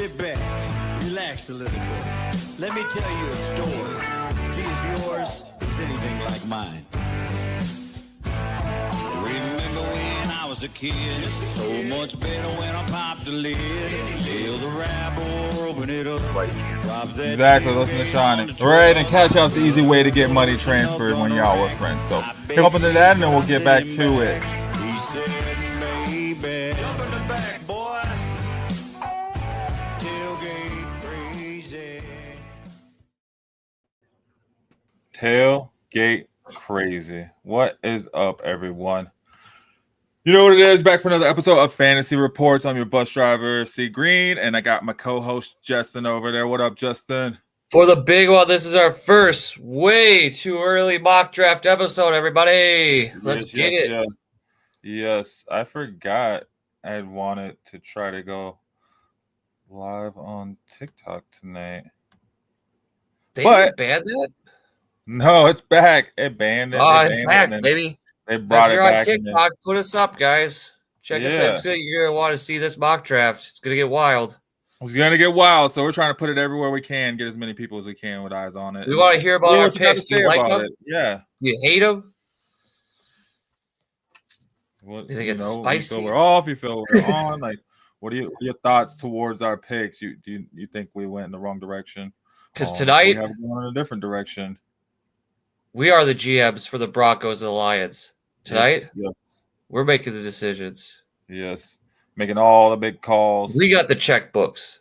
Sit back, relax a little bit. Let me tell you a story. See if yours is anything like mine. Remember when I was a kid? So much better when I popped the lid. Feel the rapper, open it up. Exactly, listen to Shawnee. Right, and Cash Out's the easy way to get money transferred when y'all with friends. So pick up into that and then we'll get back to it. He said, baby, jump in the back, boy. Tailgate crazy. Tailgate crazy. What is up, everyone? You know what it is, back for another episode of Fantasy Reports. I'm your bus driver, Cedric Green, and I got my co-host, Justin, over there. What up, Justin? For the big one, this is our first way too early mock draft episode, everybody. Let's get it. Yes, I forgot I had wanted to try to go live on TikTok tonight. They didn't ban that? No, it's back. It banned it. It's back, baby. They brought it back. If you're on TikTok, put us up, guys. Check us out. You're going to want to see this mock draft. It's going to get wild. It's going to get wild, so we're trying to put it everywhere we can, get as many people as we can with eyes on it. We want to hear about our picks. Do you like them? Yeah. You hate them? Well, you think it's spicy? You feel we're off? You feel we're on? Like, what are your thoughts towards our picks? You think we went in the wrong direction? Because tonight, we have gone in a different direction. We are the GMs for the Broncos and the Lions. Tonight, yes. We're making the decisions. Yes. Making all the big calls. We got the checkbooks.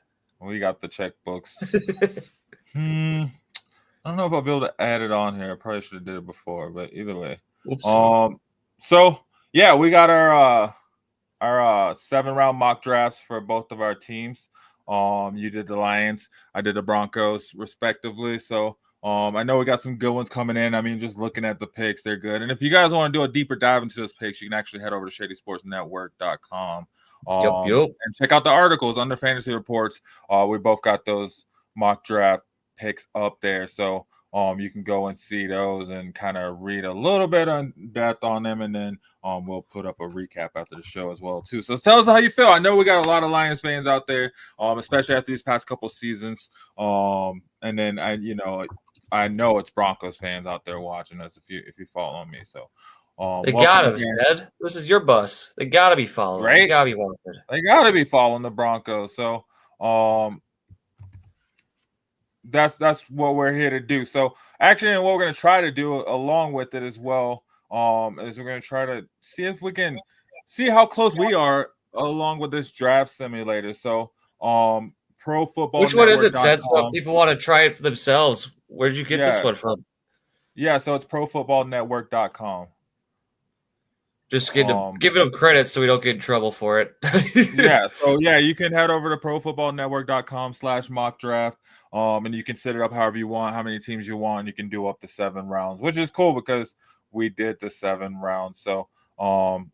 I don't know if I'll be able to add it on here. I probably should have did it before, but either way. So yeah, we got our 7-round mock drafts for both of our teams. You did the Lions, I did the Broncos, respectively. So I know we got some good ones coming in. I mean, just looking at the picks, they're good. And if you guys want to do a deeper dive into those picks, you can actually head over to ShadySportsNetwork.com. And check out the articles under Fantasy Reports. We both got those mock draft picks up there, so you can go and see those and kind of read a little bit on depth on them, and then we'll put up a recap after the show as well too. So tell us how you feel. I know we got a lot of Lions fans out there, especially after these past couple seasons. And then I know it's Broncos fans out there watching us if you follow me. So they got us, Ed. This is your bus. They gotta be following. Right? They gotta be watching. They gotta be following the Broncos. So that's what we're here to do. So actually, and what we're gonna try to do along with it as well, is we're gonna try to see if we can see how close we are along with this draft simulator. So Pro Football. Which one is it, Seth? So if people want to try it for themselves, where'd you get this one from? Yeah, so it's ProFootballNetwork.com. Just giving them credit so we don't get in trouble for it. You can head over to ProFootballNetwork.com/mock draft. And you can set it up however you want, how many teams you want. You can do up to 7 rounds, which is cool because we did the 7 rounds. So we'll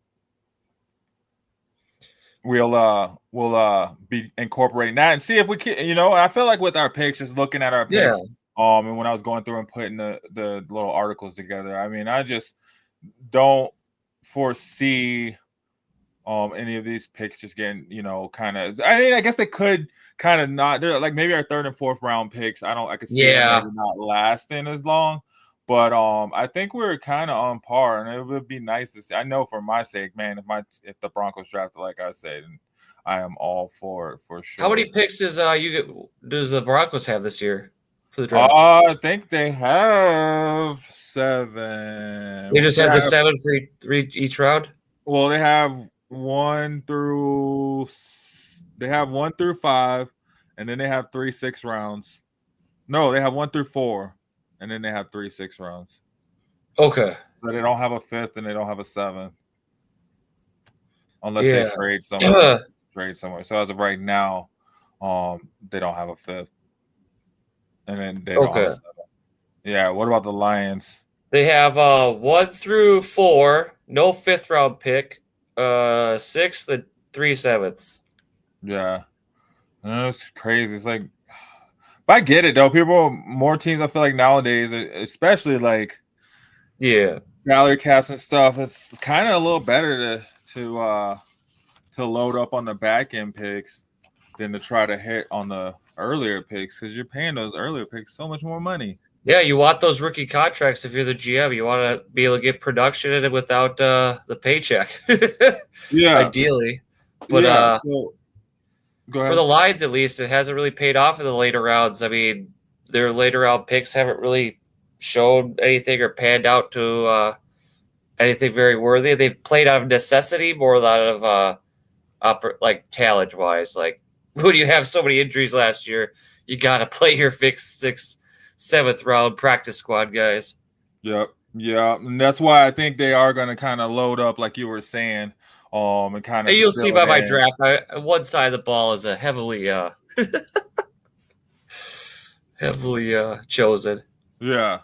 be incorporating that and see if we can. I feel like with our picks, just looking at our picks, and when I was going through and putting the little articles together, I mean, I just don't foresee any of these picks just getting, kind of. I mean, I guess they could kind of not. They're like maybe our 3rd and 4th round picks. I could see them not lasting as long. But I think we're kind of on par, and it would be nice to see. I know for my sake, man, if the Broncos drafted like I said, and I am all for it for sure. How many picks does the Broncos have this year for the draft? I think they have 7. They just have the 7 for each round. Well, they have 1 through 5, and then they have 3 6 rounds. No, they have 1 through 4, and then they have 3 6 rounds. Okay, but they don't have a 5th and they don't have a 7th, unless they trade somewhere. So as of right now, they don't have a 5th, and then they don't have a 7th. Yeah. What about the Lions? They have 1 through 4, no 5th round pick. 6th and 3 7ths. Yeah, it's crazy. It's like, but I get it though. More teams. I feel like nowadays, especially like, salary caps and stuff. It's kind of a little better to load up on the back end picks. than to try to hit on the earlier picks because you're paying those earlier picks so much more money. Yeah, you want those rookie contracts if you're the GM. You want to be able to get production in it without the paycheck. Yeah. Ideally. But so, go ahead. for the Lions, at least, it hasn't really paid off in the later rounds. I mean, their later round picks haven't really shown anything or panned out to anything very worthy. They've played out of necessity more than out of talent-wise. Like, when you have so many injuries last year, you got to play your fixed 6th, 7th round practice squad guys. Yep. Yeah. And that's why I think they are going to kind of load up, like you were saying, and kind of. You'll see by my draft, one side of the ball is a heavily chosen. Yeah.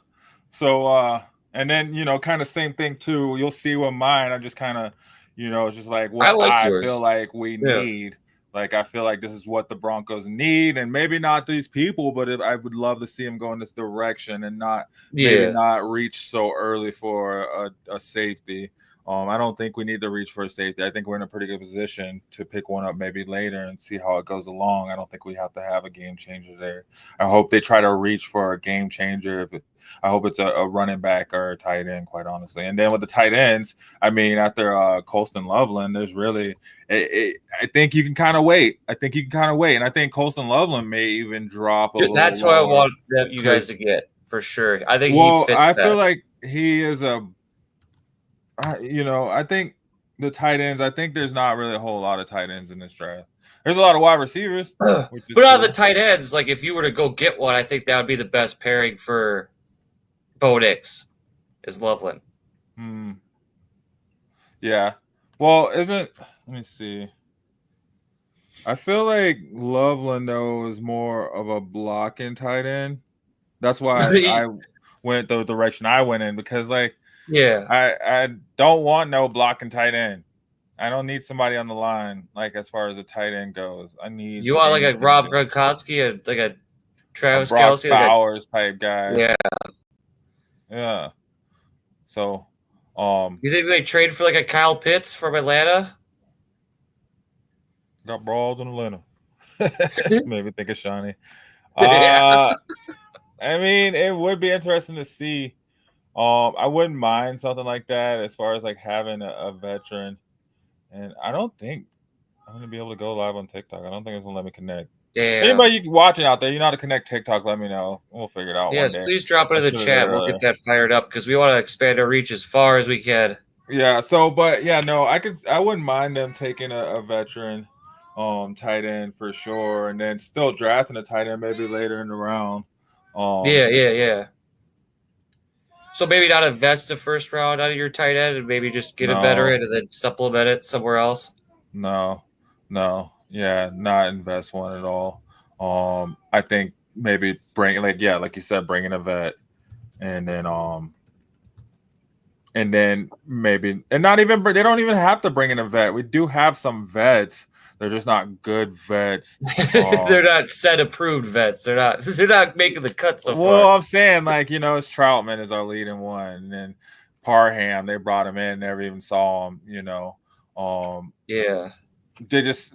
So, and then, kind of same thing too. You'll see with mine. I just kind of, it's just like what I feel like we need. Like, I feel like this is what the Broncos need, and maybe not these people, but I would love to see them go in this direction and maybe not reach so early for a safety. I don't think we need to reach for a safety. I think we're in a pretty good position to pick one up maybe later and see how it goes along. I don't think we have to have a game changer there. I hope they try to reach for a game changer. I hope it's a running back or a tight end, quite honestly. And then with the tight ends, I mean, after Colston Loveland, there's really I think you can kind of wait. And I think Colston Loveland may even drop a little That's what I want you guys to get, for sure. I think he fits I feel like he is I think the tight ends, I think there's not really a whole lot of tight ends in this draft. There's a lot of wide receivers. But out of the tight ends, like if you were to go get one, I think that would be the best pairing for Bo Nix is Loveland. Yeah. Well, let me see. I feel like Loveland, though, is more of a blocking tight end. That's why I went the direction I went in because, like, I don't want no blocking tight end. I don't need somebody on the line, like, as far as a tight end goes. You want like a Rob Gronkowski, like a Travis Brock Kelce, Bowers type guy. Yeah. So, you think they trade for like a Kyle Pitts from Atlanta? Got brawls in Atlanta. Maybe think of Shiny. I mean, it would be interesting to see. I wouldn't mind something like that as far as like having a veteran. And I don't think I'm gonna be able to go live on TikTok. I don't think it's gonna let me connect. Damn. Anybody you watching out there, you know how to connect TikTok, let me know. We'll figure it out. Yes, please drop it in the chat. We'll get that fired up because we want to expand our reach as far as we can. Yeah, I wouldn't mind them taking a veteran tight end for sure, and then still drafting a tight end maybe later in the round. Yeah. So maybe not invest the first round out of your tight end and maybe just get a veteran and then supplement it somewhere else? No. Yeah, not invest one at all. I think maybe like you said, bring in a vet and then maybe they don't even have to bring in a vet. We do have some vets. They're just not good vets. They're not set approved vets. They're not making the cut so far. Well, I'm saying it's Troutman is our leading one, and then Parham, they brought him in, never even saw him. They just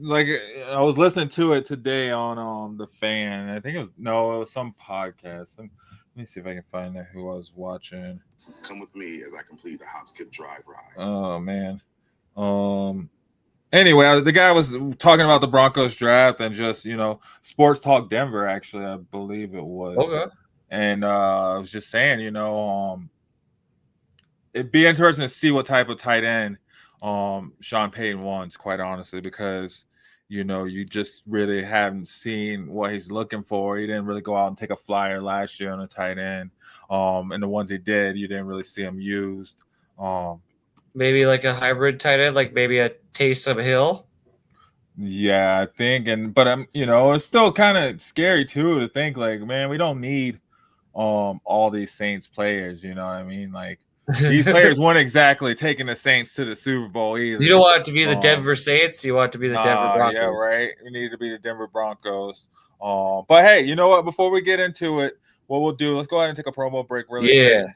like I was listening to it today on the Fan. I think it was some podcast. Let me see if I can find out who I was watching. Come with me as I complete a hop, skip, drive ride. Oh man. Anyway, the guy was talking about the Broncos draft and just, Sports Talk Denver, actually, I believe it was. Okay. And I was just saying, it'd be interesting to see what type of tight end Sean Payton wants, quite honestly, because, you just really haven't seen what he's looking for. He didn't really go out and take a flyer last year on a tight end. And the ones he did, you didn't really see him used. Maybe like a hybrid tight end, like maybe a Taysom Hill. Yeah, I think, but it's still kind of scary too to think like, man, we don't need all these Saints players. You know what I mean? Like these players weren't exactly taking the Saints to the Super Bowl either. You don't want it to be the Denver Saints. You want it to be the Denver Broncos. Yeah, right. We need to be the Denver Broncos. But hey, you know what? Before we get into it, what we'll do, let's go ahead and take a promo break really quick.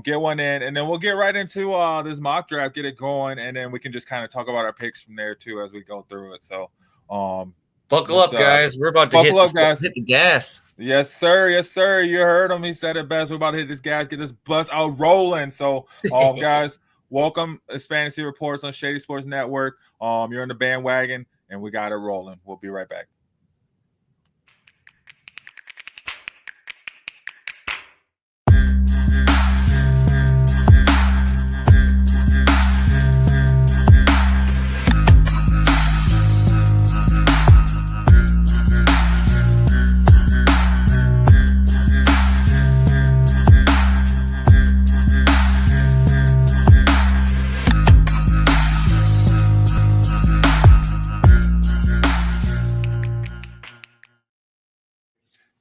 Get one in, and then we'll get right into this mock draft, get it going, and then we can just kind of talk about our picks from there too as we go through it. So Buckle up, guys. We're about to hit the gas. Yes, sir. Yes, sir. You heard him. He said it best. We're about to hit this gas, get this bus out rolling. So, guys, welcome. It's Fantasy Reports on Shady Sports Network. You're in the bandwagon, and we got it rolling. We'll be right back.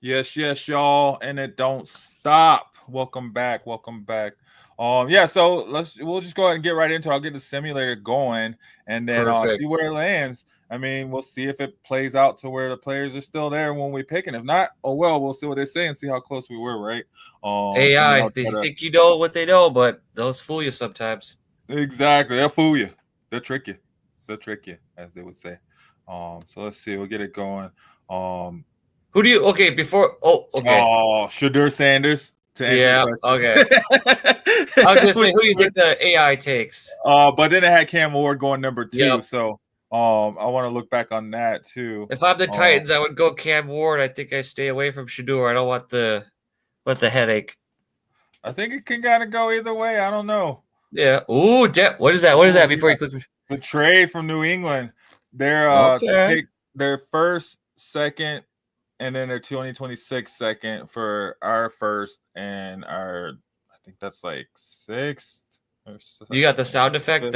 Yes, y'all, and it don't stop. Welcome back. So we'll just go ahead and get right into it. I'll get the simulator going, and then see where it lands. I mean, we'll see if it plays out to where the players are still there when we pick, and if not, we'll see what they say and see how close we were, right? AI, they think you know what they know, but those fool you sometimes. Exactly, they'll fool you. They'll trick you, as they would say. So let's see. We'll get it going. Who do you okay? Shadur Sanders. Yeah, okay. I was gonna say, who do you think the AI takes? But then it had Cam Ward going number 2. Yep. So I want to look back on that too. If I'm the Titans, I would go Cam Ward. I think I stay away from Shadur. I don't want the headache. I think it can kind of go either way. I don't know. Yeah. Ooh, what is that? What is that? Before you click the trade from New England, they pick their first, second, and then their 2026 second for our first and our, I think that's like 6th. You got the sound effect? You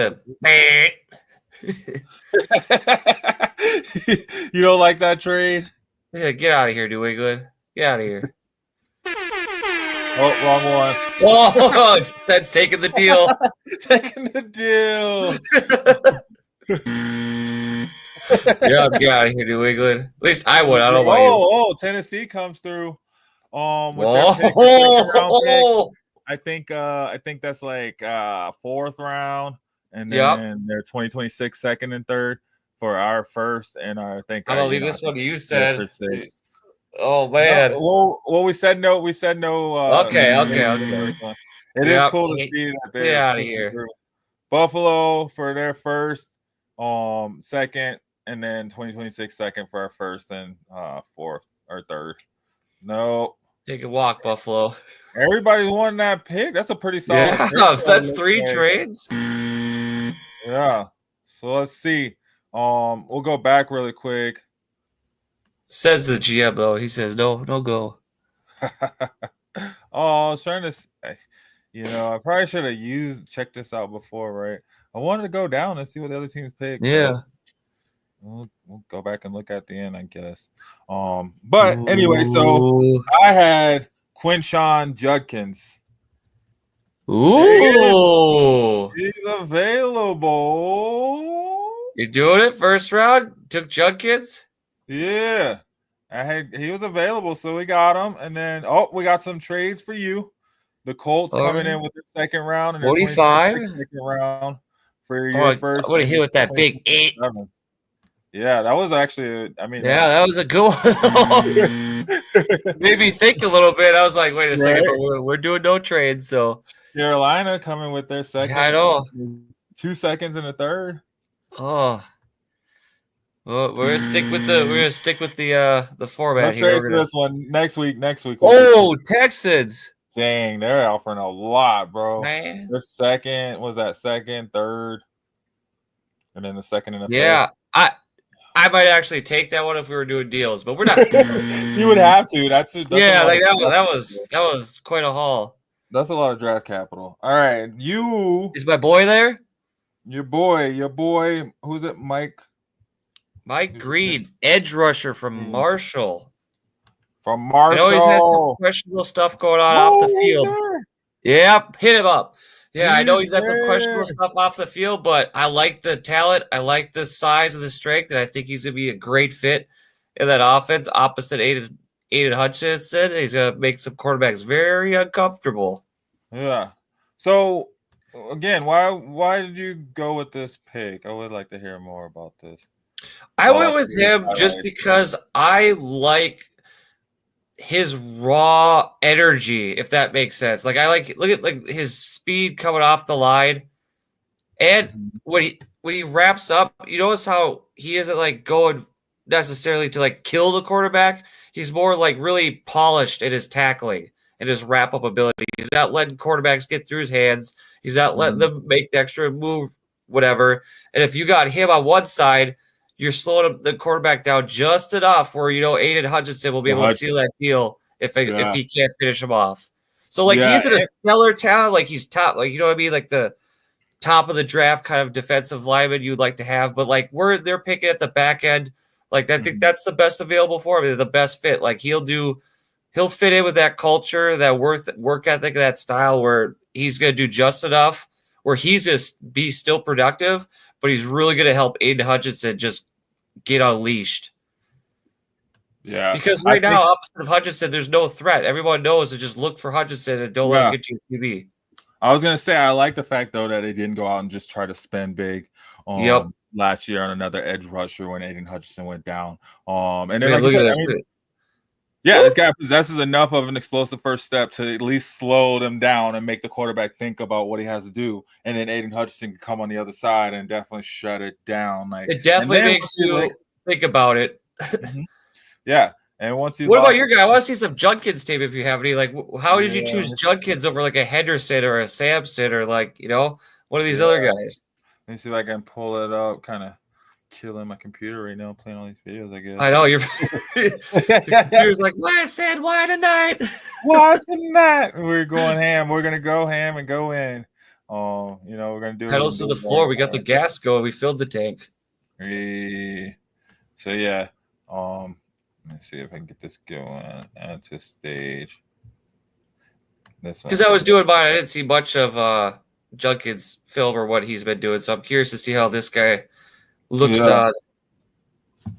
don't like that trade? Yeah, get out of here, New England. Get out of here. Oh, wrong one. Oh, that's taking the deal. Yeah, get out of here, New England. At least I would. I don't know about you. Oh, Tennessee comes through. With their pick, I think that's like 4th round, and then their 2026 second and third for our first, and I think I'll leave this one to you said. Oh man. No, well, we said no. We said no. Okay. It is cool to see that they're get out of here. Through. Buffalo for their first, second, and then 2026 second for our first and 4th or 3rd. No. Take a walk, Buffalo. Everybody's won that pick. That's a pretty solid. Yeah, that's 3 trades. Yeah. So let's see. We'll go back really quick. Says the GM though. He says no go. I was trying to. I probably should have checked this out before, right? I wanted to go down and see what the other teams picked. Yeah. We'll go back and look at the end, I guess. But anyway, so I had Quinshon Judkins. Ooh. He's available. You doing it? First round? Took Judkins? Yeah. He was available, so we got him. And then we got some trades for you. The Colts coming in with the second round and 45 second round for your first. I would have hit with that big 8. Yeah, that was actually. That was a good one. Made me think a little bit. I was like, wait a second, but we're doing no trades. So Carolina coming with their second. Yeah, I know. 2 seconds and a third. Oh. Well, we're gonna stick with the format here. This one next week. Texans. Dang, they're offering a lot, bro. Man. The second was that second, third, and then the second and the third. Yeah, I might actually take that one if we were doing deals, but we're not. You would have to. That's that was quite a haul. That's a lot of draft capital. All right, is my boy there? Your boy. Who's it? Mike Green, edge rusher from Marshall. I know he's had some questionable stuff going on off the field. Yep, hit him up. Yeah, I know he's got some questionable stuff off the field, but I like the talent. I like the size and the strength, and I think he's going to be a great fit in that offense opposite Aiden Hutchinson. He's going to make some quarterbacks very uncomfortable. Yeah. So, again, why did you go with this pick? I would like to hear more about this. I went with him just because I like his raw energy, if that makes sense. Like I look at like his speed coming off the line, and when he wraps up, you notice how he isn't like going necessarily to like kill the quarterback. He's more like really polished in his tackling and his wrap up ability. He's not letting quarterbacks get through his hands. He's not letting them make the extra move, whatever. And if you got him on one side, you're slowing the quarterback down just enough where Aiden Hutchinson will be able to seal that deal if he can't finish him off. So like he's in a stellar talent, like he's top, like you know what I mean, like the top of the draft kind of defensive lineman you'd like to have, but like they're picking at the back end, like I think that's the best available for him, the best fit. Like he'll fit in with that culture, that work ethic, that style where he's going to do just enough where he's just be still productive, but he's really going to help Aiden Hutchinson just get unleashed. Yeah. Because right now, opposite of Hutchinson, there's no threat. Everyone knows to just look for Hutchinson and don't let him get to your QB. I was going to say, I like the fact, though, that they didn't go out and just try to spend big last year on another edge rusher when Aiden Hutchinson went down. And then, like look you at said, this. This guy possesses enough of an explosive first step to at least slow them down and make the quarterback think about what he has to do. And then Aiden Hutchinson can come on the other side and definitely shut it down. Like it definitely makes you think about it. Yeah. And once what about your guy? I want to see some Judkins tape if you have any. Like, how did you choose Judkins over like a Henderson or a Sampson or like one of these other guys? Let me see if I can pull it up. Kind of killing my computer right now, playing all these videos. I guess I know your computer's like, why tonight? Why tonight? We're going ham. We're gonna go ham and go in. We're gonna do pedals to the floor. We got the gas going. We filled the tank. So yeah. Let me see if I can get this going at this stage. Because I was doing mine, I didn't see much of Judkins' film or what he's been doing, so I'm curious to see how this guy looks on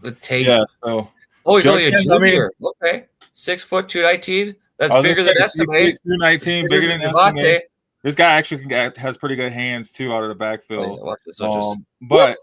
the tape. Yeah. So, he's only a junior. Okay, 6 foot 219. That's bigger than estimate. 219, bigger than estimate. This guy actually has pretty good hands too out of the backfield. But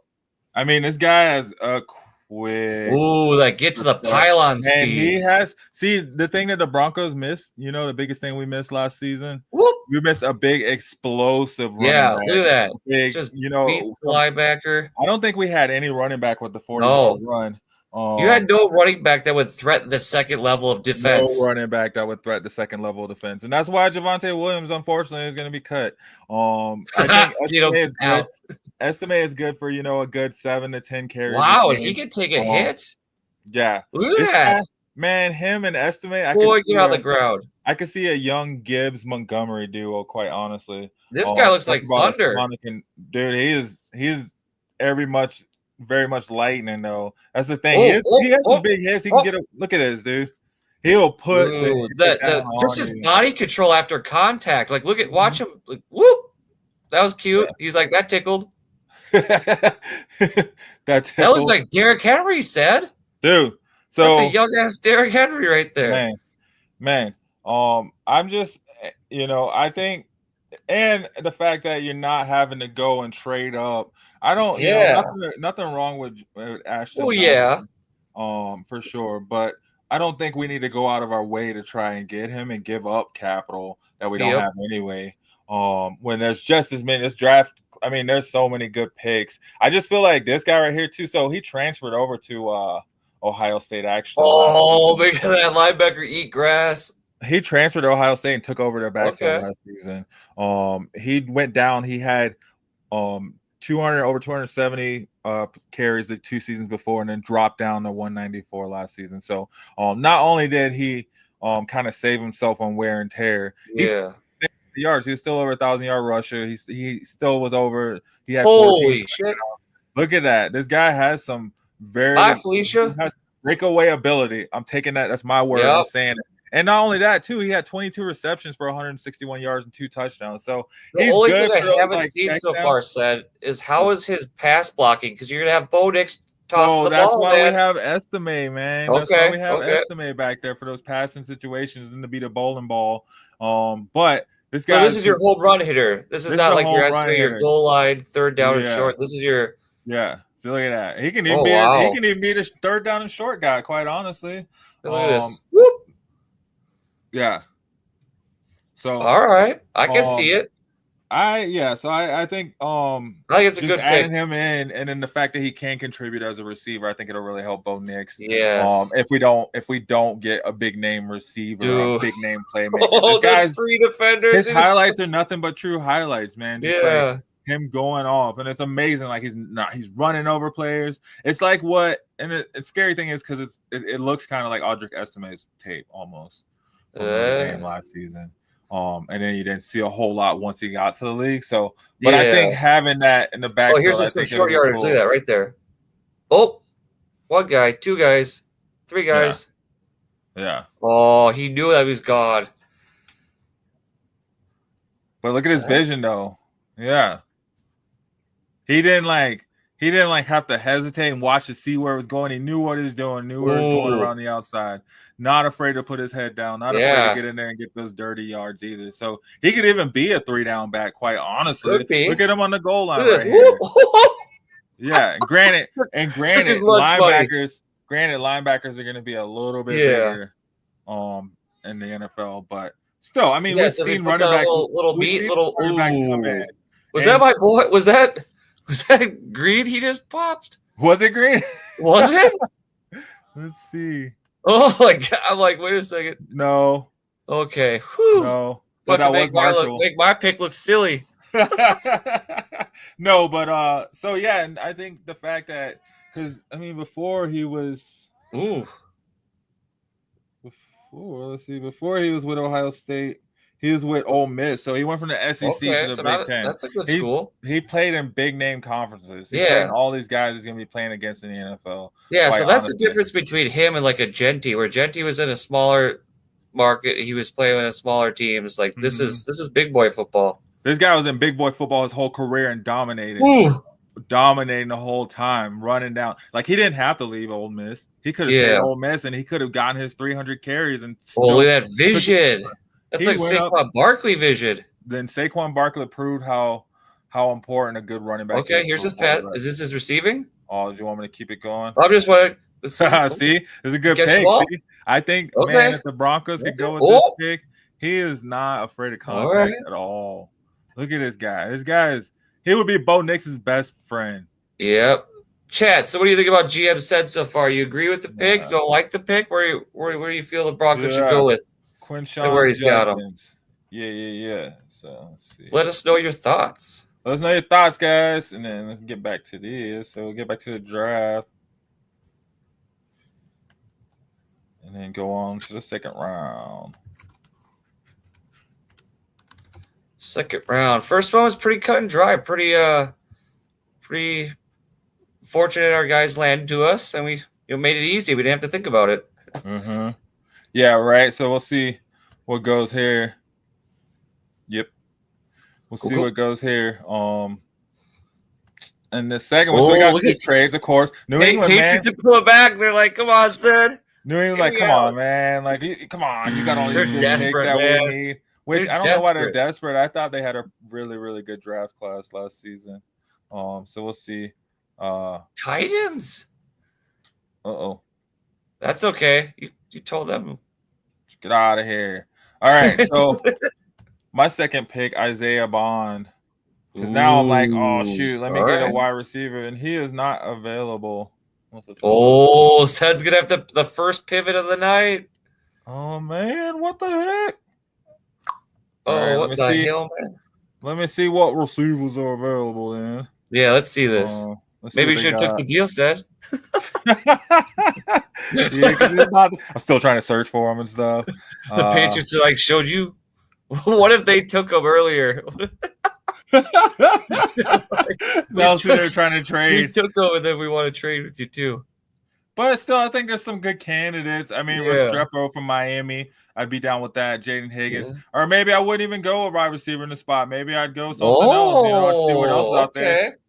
I mean, this guy has a quick. Ooh, like get to the pylon speed. And he has. See, the thing that the Broncos missed, the biggest thing we missed last season. Whoop. We missed a big explosive running back. Look at that. Big, just linebacker. I don't think we had any running back with the 40-yard run. You had no running back that would threaten the second level of defense. No running back that would threaten the second level of defense. And that's why Javonte Williams, unfortunately, is going to be cut. I think Estimate is good for, a good 7 to 10 carries. Wow, and he can take a hit? Yeah. Look at that. Man, him and Estimate. Get on the ground. I could see a young Gibbs-Montgomery duo, quite honestly. This guy looks like thunder. Dude, he is very much lightning, though. That's the thing. He has some big hits. He can get a look at this, dude. He'll put just his body control after contact. Like, watch him. Like, whoop. That was cute. He's like, that tickled. That looks like Derrick Henry said. Dude. So that's a young ass Derrick Henry right there. Man. I'm just, I think, and the fact that you're not having to go and trade up. I don't, nothing wrong with Ashton. Oh yeah, for sure. But I don't think we need to go out of our way to try and get him and give up capital that we don't have anyway. When there's just as many, this draft. I mean, there's so many good picks. I just feel like this guy right here too. So he transferred over to Ohio State actually. Oh, because that linebacker eat grass. He transferred to Ohio State and took over their backfield last season. He went down. He had over 270 carries the 2 seasons before, and then dropped down to 194 last season. So not only did he kind of save himself on wear and tear, yards. He was still over 1,000-yard rusher. He still was over. He had holy shit! Look at that. This guy has some very breakaway ability. I'm taking that. That's my word. I'm saying it. And not only that, too, he had 22 receptions for 161 yards and 2 touchdowns. So the only thing I haven't seen so far, is how is his pass blocking? Because you're gonna have Bo Nix toss the ball. That's why we have Estimate, man. That's why we have Estimate back there for those passing situations and to be the bowling ball. But this guy. So this is your home run hitter. This is not like your estimate, your goal line, third down and short. This is your So look at that. He can even he can even be the third down and short guy, quite honestly. Look at this. Whoop. Yeah. So all right. I can see it. So I think I think it's a good adding pick. him in, and then the fact that he can contribute as a receiver, I think it'll really help Bo Nix. Yes. If we don't get a big name receiver, a big name playmaker. Oh, there's 3 defenders. His highlights are nothing but true highlights, man. Just like him going off, and it's amazing. Like he's running over players. It's like the scary thing is because it looks kind of like Audric Estime's tape almost from the game last season. And then you didn't see a whole lot once he got to the league. So, but I think having that in the backfield, here's some short yardage. Look at that right there. Oh, 1 guy, 2 guys, 3 guys. Yeah. Oh, he knew that he was gone. But look at his vision, though. Yeah. He didn't have to hesitate and watch to see where it was going. He knew what he was doing, knew where he was going around the outside. Not afraid to put his head down, not afraid to get in there and get those dirty yards either. So he could even be a 3-down back, quite honestly. Look at him on the goal line right here. Yeah, granted, linebackers are going to be a little bit bigger in the NFL, but still, I mean, we've seen running backs come in. Was that my boy? Was that Green he just popped? Was it Green? Was it? Let's see. Oh my God. I'm like, wait a second. No. Okay. Whew. No. But that was Marshall. Make my pick look silly. No, but so yeah, and I think the fact that before he was before he was with Ohio State, he was with Ole Miss, so he went from the SEC to the Big Ten. That's a good school. He played in big name conferences. And all these guys he's going to be playing against in the NFL. Yeah, so that's the difference between him and like a Genty, where Genty was in a smaller market. He was playing in a smaller team. It's like this is big boy football. This guy was in big boy football his whole career and dominating the whole time, running down. Like he didn't have to leave Ole Miss. He could have stayed Ole Miss, and he could have gotten his 300 carries. And look at that vision. That's like Saquon Barkley vision. Then Saquon Barkley proved how important a good running back is. Okay, here's his pass. Is this his receiving? Oh, do you want me to keep it going? I'm just wondering. See, it's a good pick. See? I think, man, if the Broncos could go with this pick, he is not afraid of contact at all. Look at this guy. He would be Bo Nix's best friend. Yep. Chad, so what do you think about GM said so far? You agree with the pick? Don't like the pick? Where do you feel the Broncos should go with? Quinshawn where he's got him. Yeah. So let's see. Let us know your thoughts. Let us know your thoughts, guys, and then let's get back to this. So we'll get back to the draft, and then go on to the second round. Second round. First one was pretty cut and dry. Pretty fortunate our guys landed to us, and we made it easy. We didn't have to think about it. Mm-hmm. Yeah, right. So we'll see what goes here. Yep. We'll see what goes here. And the second one, so we got these trades, of course. New England, Patriots to pull it back. They're like, come on, son. New England's like, come on, man. Like, come on. You got all these desperate, picks that man. we need. Which I don't know why they're desperate. I thought they had a really, really good draft class last season. So we'll see. Titans. Uh-oh. That's okay. You told them. Get out of here. All right. So my second pick, Isaiah Bond. Because now I'm like, oh, shoot. Let me get a wide receiver. And he is not available. Oh, Sed's going to have the first pivot of the night. Oh, man. What the heck? Oh, right, what the hell, man? Let me see what receivers are available then. Yeah, let's see this. Maybe you should have took the deal, Sed. I'm still trying to search for them and stuff. The Patriots showed you. What if they took them earlier? They're trying to trade. We took them, and then we want to trade with you too. But still, I think there's some good candidates. I mean, Restrepo from Miami, I'd be down with that. Jaden Higgins, or maybe I wouldn't even go a wide receiver in the spot. Maybe I'd go something else. See what else is out there.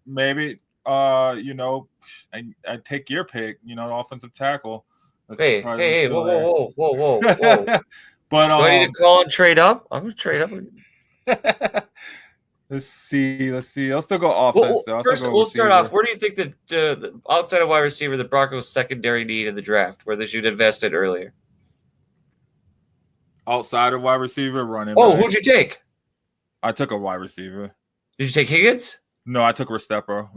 Maybe I'd take your pick. Offensive tackle. Hey, whoa. But do I need to call and trade up? I'm gonna trade up. Let's see. I'll still go offense, though. First, we'll start off. Where do you think that the outside of wide receiver, the Broncos' secondary need in the draft, where they should have invested earlier? Outside of wide receiver, running back. back. Who'd you take? I took a wide receiver. Did you take Higgins? No, I took Restrepo.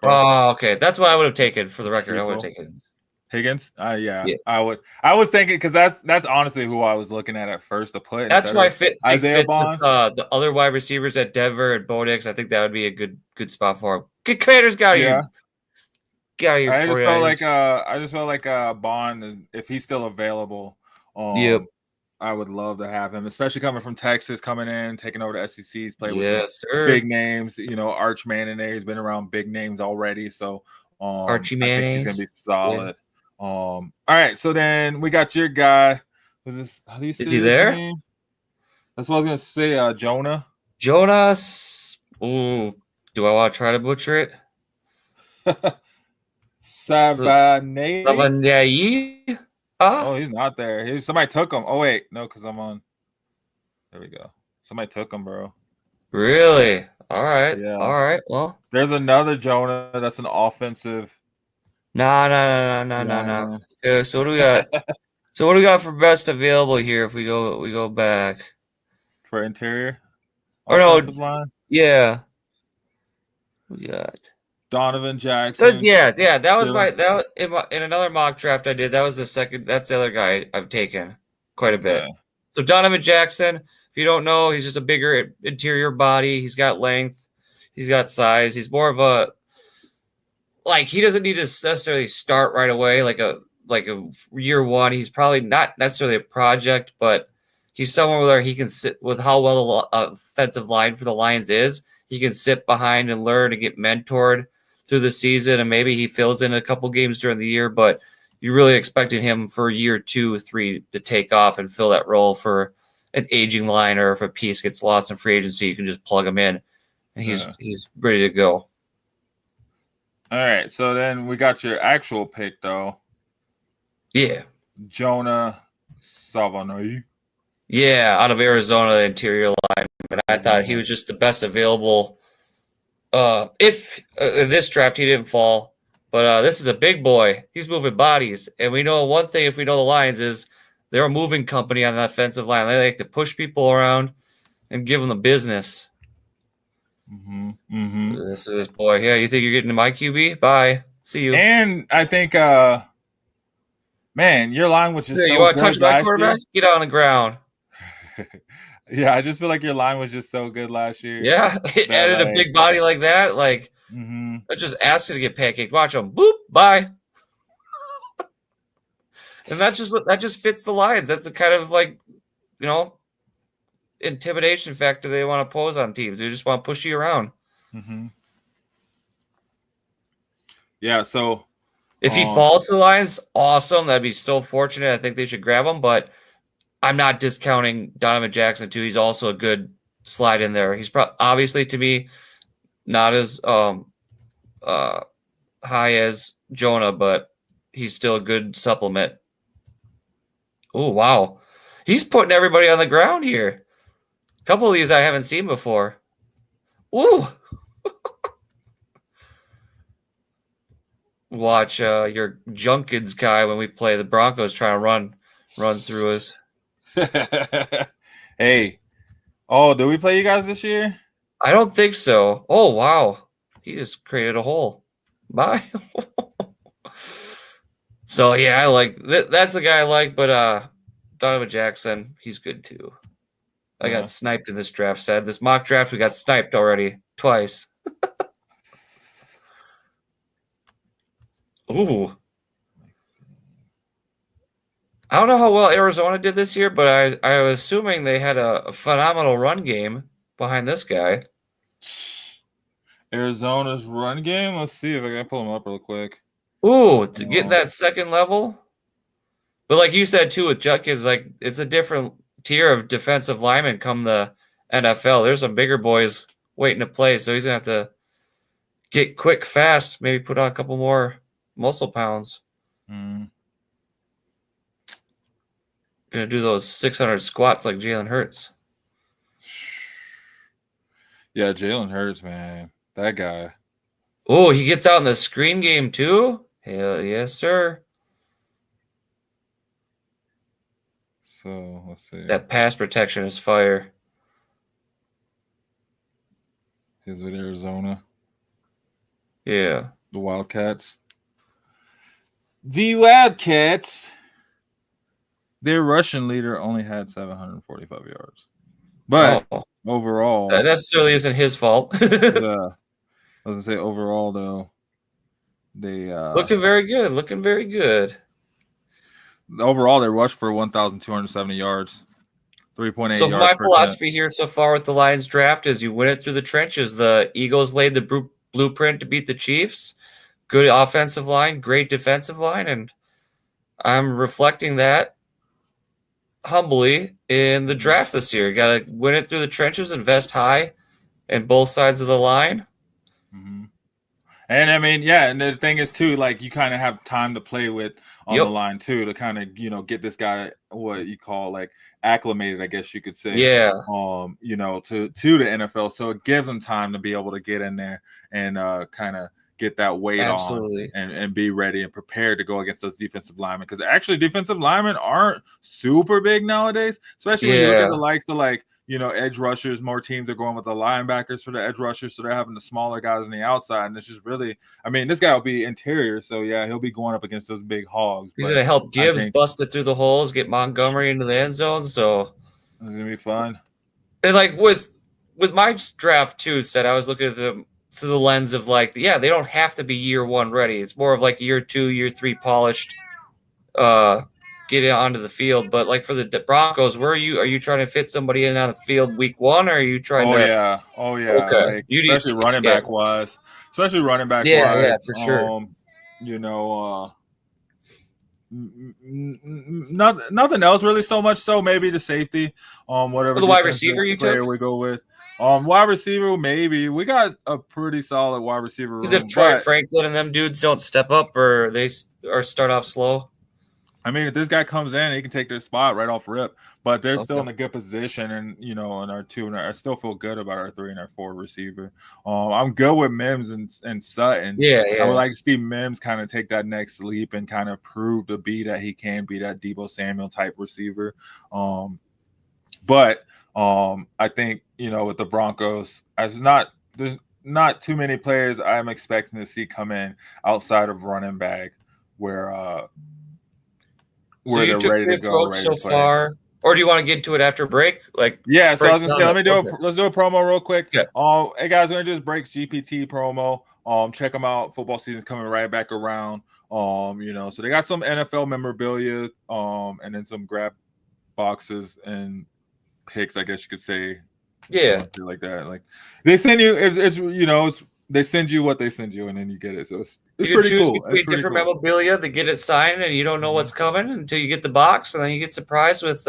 Oh, okay. That's what I would have taken for the record. I would have taken Higgins. Yeah, I would. I was thinking because that's honestly who I was looking at first to put. That's why Isaiah Bond. With, the other wide receivers at Denver and Bo Nix. I think that would be a good spot for him. Good Commanders got you. Got you. I just felt like Bond, if he's still available. Yep. I would love to have him, especially coming from Texas, coming in, taking over the SEC. He's played with some big names. Arch Manning there. He's been around big names already. So Archie Manning. He's gonna be solid. Yeah. All right. So then we got your guy. Who's this? How do you say Is he there? Name? That's what I was gonna say. Jonah. Jonas. Ooh. Do I want to try to butcher it? Savanayi. Oh, he's not there. Somebody took him. Oh, wait. No, because I'm on. There we go. Somebody took him, bro. Really? All right. Yeah. All right. Well, there's another Jonah that's an offensive. No. Okay, so what do we got? So what do we got for best available here if we go back? For interior? Or no. Line? Yeah. We got Donovan Jackson. Yeah. That was in another mock draft I did. That was the second. That's the other guy I've taken quite a bit. Yeah. So Donovan Jackson, if you don't know, he's just a bigger interior body. He's got length. He's got size. He's more of a he doesn't need to necessarily start right away like a year one. He's probably not necessarily a project, but he's someone where he can sit with how well the offensive line for the Lions is. He can sit behind and learn and get mentored through the season, and maybe he fills in a couple games during the year, but you're really expecting him for year 2 or 3 to take off and fill that role for an aging line, or if a piece gets lost in free agency, you can just plug him in, and he's ready to go. All right, so then we got your actual pick, though. Yeah. Jonah Savanayi. Yeah, out of Arizona, the interior line. And I thought he was just the best available. If in this draft he didn't fall, but this is a big boy. He's moving bodies, and we know one thing. If we know the Lions is they're a moving company on the offensive line. They like to push people around and give them the business. This is this boy. Yeah, you think you're getting to my QB? Bye. See you. And I think, man, your line was just. You want to touch my quarterback? Get on the ground. Yeah, I just feel like your line was just so good last year. Yeah, it added a big body like that. I just asked you to get pancaked. Watch them. Boop. Bye. And that just fits the Lions. That's the kind of intimidation factor they want to pose on teams. They just want to push you around. Yeah. So if he falls to the Lions, awesome. That'd be so fortunate. I think they should grab him, but I'm not discounting Donovan Jackson too. He's also a good slide in there. He's obviously, to me, not as high as Jonah, but he's still a good supplement. Oh, wow. He's putting everybody on the ground here. A couple of these I haven't seen before. Ooh. Watch your Junkins guy when we play the Broncos trying to run through us. Hey. Oh, did we play you guys this year? I don't think so. Oh, wow. He just created a hole. Bye. So, yeah, I like that's the guy I like, but Donovan Jackson, he's good too. I got sniped in this draft, said. This mock draft, we got sniped already twice. Ooh. I don't know how well Arizona did this year, but I was assuming they had a phenomenal run game behind this guy. Arizona's run game? Let's see if I can pull him up real quick. Ooh, to get that second level. But like you said, too, with Junkins, it's a different tier of defensive linemen come the NFL. There's some bigger boys waiting to play, so he's going to have to get quick, fast, maybe put on a couple more muscle pounds. Going to do those 600 squats like Jalen Hurts. Yeah, Jalen Hurts, man. That guy. Oh, he gets out in the screen game too? Hell yes, sir. So let's see. That pass protection is fire. Is it Arizona? Yeah. The Wildcats. The Wildcats. Their Russian leader only had 745 yards. But overall, that necessarily isn't his fault. Yeah. I was gonna say overall though, they looking very good. Looking very good. Overall, they rushed for 1,270 yards, 3.8 So yards my per philosophy here so far with the Lions draft is you win it through the trenches. The Eagles laid the blueprint to beat the Chiefs. Good offensive line, great defensive line, and I'm reflecting that humbly in the draft this year. You got to win it through the trenches, invest high in both sides of the line. Mm-hmm. And I mean, yeah, and the thing is too, like you kind of have time to play with on the line too, to kind of get this guy what you call like acclimated, I guess you could say. Yeah. To the NFL, so it gives him time to be able to get in there and kind of get that weight on and be ready and prepared to go against those defensive linemen, because actually defensive linemen aren't super big nowadays, especially when you look at the likes of like edge rushers. More teams are going with the linebackers for the edge rushers, so they're having the smaller guys on the outside, and it's just really, I mean, this guy will be interior, so yeah, he'll be going up against those big hogs. He's going to help Gibbs bust it through the holes, get Montgomery into the end zone, so it's going to be fun. And like with my draft too, I was looking at them through the lens of like, yeah, they don't have to be year one ready. It's more of like year 2, year 3 polished, get it onto the field. But like for the Broncos, are you trying to fit somebody in on the field week 1, or are you trying to? Oh yeah. Okay. Like, especially running back wise. Yeah, for sure. Nothing else really so much. So maybe the safety, whatever. The wide receiver you took? We go with. Wide receiver, maybe. We got a pretty solid wide receiver room. Because if Troy Franklin and them dudes don't step up or they start off slow. I mean, if this guy comes in, he can take their spot right off rip. But they're still in a good position, and in our 2 and I still feel good about our 3 and our 4 receiver. I'm good with Mims and Sutton. Yeah. I would like to see Mims kind of take that next leap and kind of prove to be that he can be that Deebo Samuel type receiver. But I think with the Broncos, there's not too many players I'm expecting to see come in outside of running back where they're ready to go. So far, or do you want to get to it after break? Like, yeah. So I was gonna say, let's do a promo real quick. Yeah. Hey guys, we're gonna do this Breaks GPT promo. Check them out. Football season's coming right back around. So they got some NFL memorabilia, and then some grab boxes and picks, I guess you could say. Yeah, like that. Like they send you, they send you what they send you, and then you get it. So it's pretty cool. Between different memorabilia, they get it signed, and you don't know what's coming until you get the box, and then you get surprised with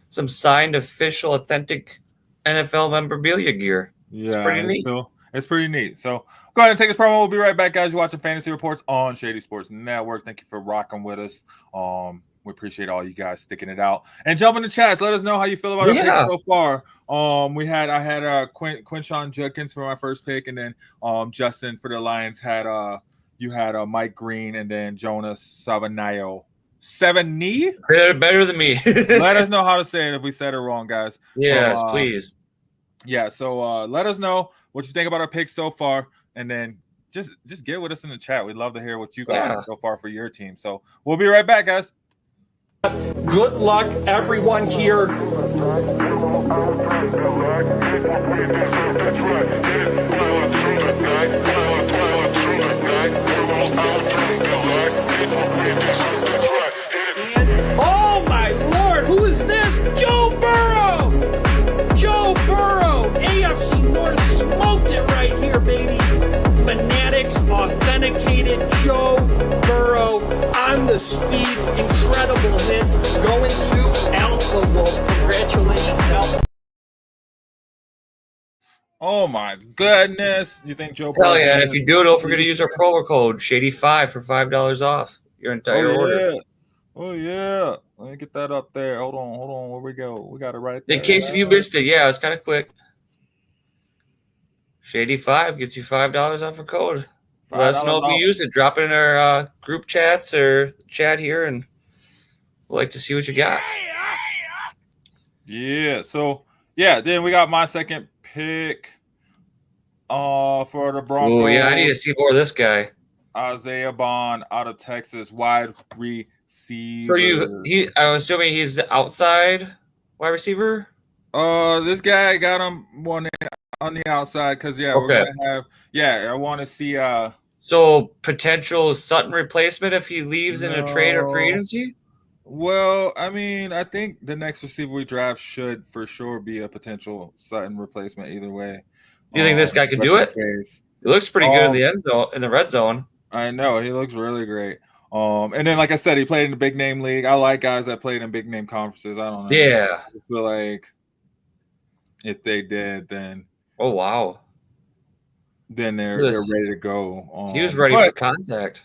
some signed, official, authentic NFL memorabilia gear. Yeah, it's pretty neat. So go ahead and take this promo. We'll be right back, guys. You're watching Fantasy Reports on Shady Sports Network. Thank you for rocking with us. We appreciate all you guys sticking it out and jump in the chats. Let us know how you feel about our picks so far. I had Quinshon Judkins for my first pick, and then Justin for the Lions had you had Mike Green, and then Jonas Savanayo. Better than me. Let us know how to say it if we said it wrong, guys. Yes, please. Yeah, so let us know what you think about our picks so far, and then just get with us in the chat. We'd love to hear what you guys think so far for your team. So we'll be right back, guys. Good luck, everyone here. Oh my Lord, who is this? Joe Burrow! Joe Burrow! AFC North smoked it right here, baby. Fanatics, authenticated Joe Burrow on the speed, incredible hit, going to Alpha Wolf. Congratulations, Alpha. Oh my goodness! You think Joe Burrow? Hell yeah! And if you do, don't forget to use our promo code Shady5 for $5 off your entire order. Oh yeah! Let me get that up there. Hold on. Where we go? We got it right there. In case if you missed it, it's kind of quick. Shady 5 gets you $5 off a code. Let us know if $5 you use it. Drop it in our group chats or chat here, and we'd like to see what you got. Yeah. So then we got my second pick for the Broncos. Oh yeah, I need to see more of this guy. Isaiah Bond out of Texas, wide receiver. For you, I'm assuming he's outside wide receiver. This guy got him one on the outside because we're gonna have. I want to see. So potential Sutton replacement if he leaves in a trade or free agency. Well, I mean, I think the next receiver we draft should for sure be a potential Sutton replacement. Either way, You think this guy can do it? He looks pretty good in the end zone, in the red zone. I know he looks really great. And then like I said, he played in the big name league. I like guys that played in big name conferences. I don't know. Yeah. I feel like if they did, then oh wow, then they're ready to go. He was ready for contact.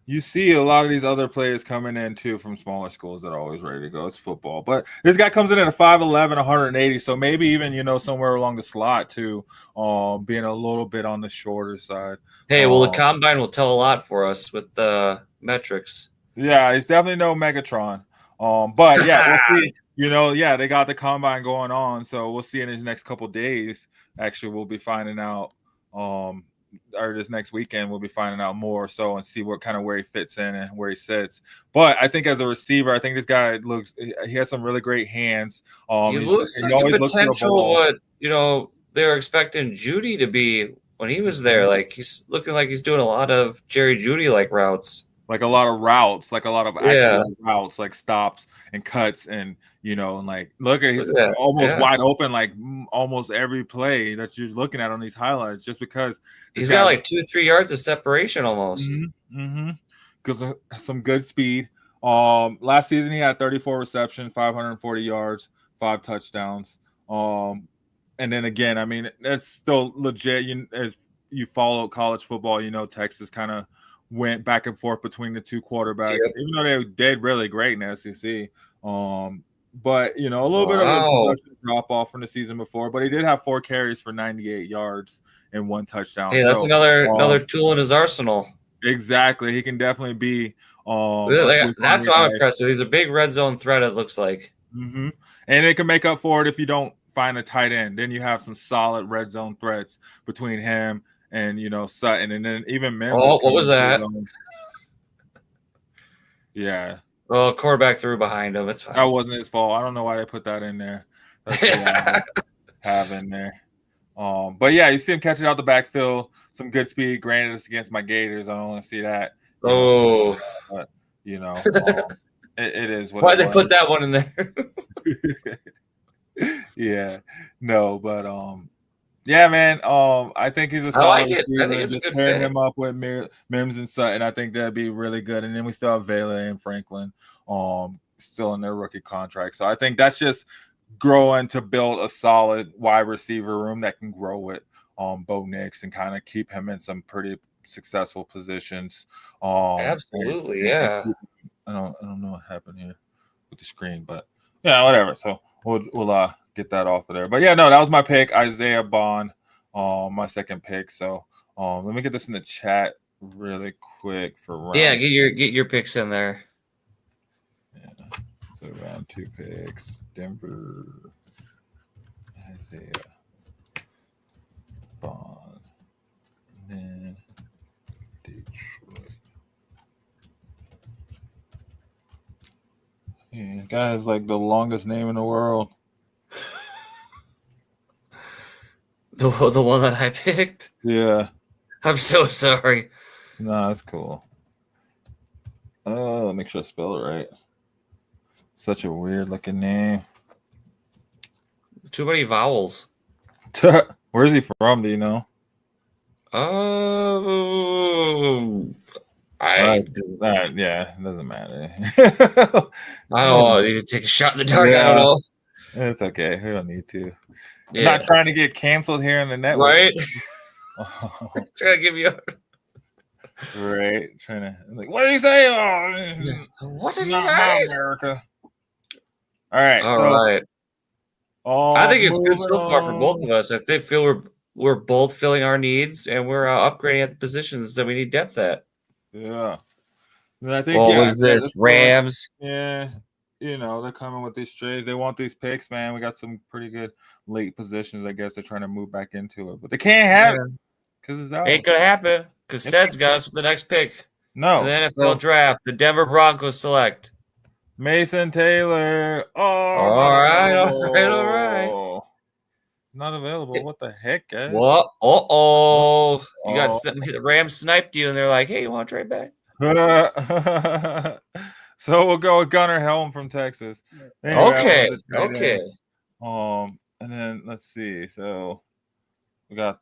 You see a lot of these other players coming in too from smaller schools that are always ready to go. It's football, but this guy comes in at a 5'11", 180, so maybe even somewhere along the slot too, being a little bit on the shorter side. Hey, well, the combine will tell a lot for us with the metrics. Yeah, he's definitely no Megatron. But we'll see. They got the combine going on, so we'll see in his next couple days. Actually, we'll be finding out. Or this next weekend, we'll be finding out more and see what kind of where he fits in and where he sits. But I think as a receiver, I think this guy he has some really great hands. He looks like a potential what they were expecting Judy to be when he was there. Like he's looking like he's doing a lot of Jerry Judy like routes. Like a lot of routes, like a lot of actual routes, like stops and cuts, and and like look at he's almost wide open, like almost every play that you're looking at on these highlights, just because he's got like 2-3 yards of separation almost. Because of some good speed. Last season he had 34 receptions, 540 yards, 5 touchdowns. And then again, I mean that's still legit. If you follow college football, Texas kind of went back and forth between the two quarterbacks, even though they did really great in the SEC. But a little bit of a drop off from the season before, but he did have 4 carries for 98 yards and 1 touchdown. Hey, that's another tool in his arsenal. Exactly, he can definitely be. That's what I'm impressed with. He's a big red zone threat. It looks like, and it can make up for it if you don't find a tight end. Then you have some solid red zone threats between him and Sutton, and then even Mims. Oh, what was that? Yeah. Well, quarterback threw behind him. It's fine. That wasn't his fault. I don't know why they put that in there. That's what I have in there. But you see him catching out the backfield, some good speed. Granted, it's against my Gators. I don't want to see that. But it is what. Why'd they put that one in there? Man. I think he's a solid. I like it. I think it's just pairing him up with Mims and Sutton. I think that'd be really good. And then we still have Vele and Franklin, still in their rookie contract. So I think that's just growing to build a solid wide receiver room that can grow with Bo Nix and kind of keep him in some pretty successful positions. Absolutely, I don't know what happened here with the screen, but whatever. So we'll get that off of there. But that was my pick, Isaiah Bond, my second pick. So let me get this in the chat really quick for round. Get your picks in there. So round 2 picks: Denver, Isaiah Bond, and then Detroit. Yeah, the guy has like the longest name in the world. The one that I picked? Yeah. I'm so sorry. No, that's cool. Make sure I spell it right. Such a weird looking name. Too many vowels. Where's he from? Do you know? It doesn't matter. I don't know. You need to take a shot in the dark. I don't know. It's okay. We don't need to. Yeah. Not trying to get canceled here in the network. Right? Trying to give you right. Trying to what did he say? What did he say? America. All right. All right. I think it's good so far for both of us. I feel we're we're both filling our needs, and we're upgrading at the positions that we need depth at. Yeah. And I think, What was this? Rams? Yeah. They're coming with these trades. They want these picks, man. We got some pretty good late positions. I guess they're trying to move back into it, but they can't have it because it's out. Ain't gonna happen because Ced's got us with the next pick. No. In the NFL draft, the Denver Broncos select Mason Taylor. Oh, all right. Not available. What the heck, guys? What? Uh-oh. You got the Rams sniped you, and they're like, hey, you want to trade back? So we'll go with Gunnar Helm from Texas. Okay. And then let's see. So we got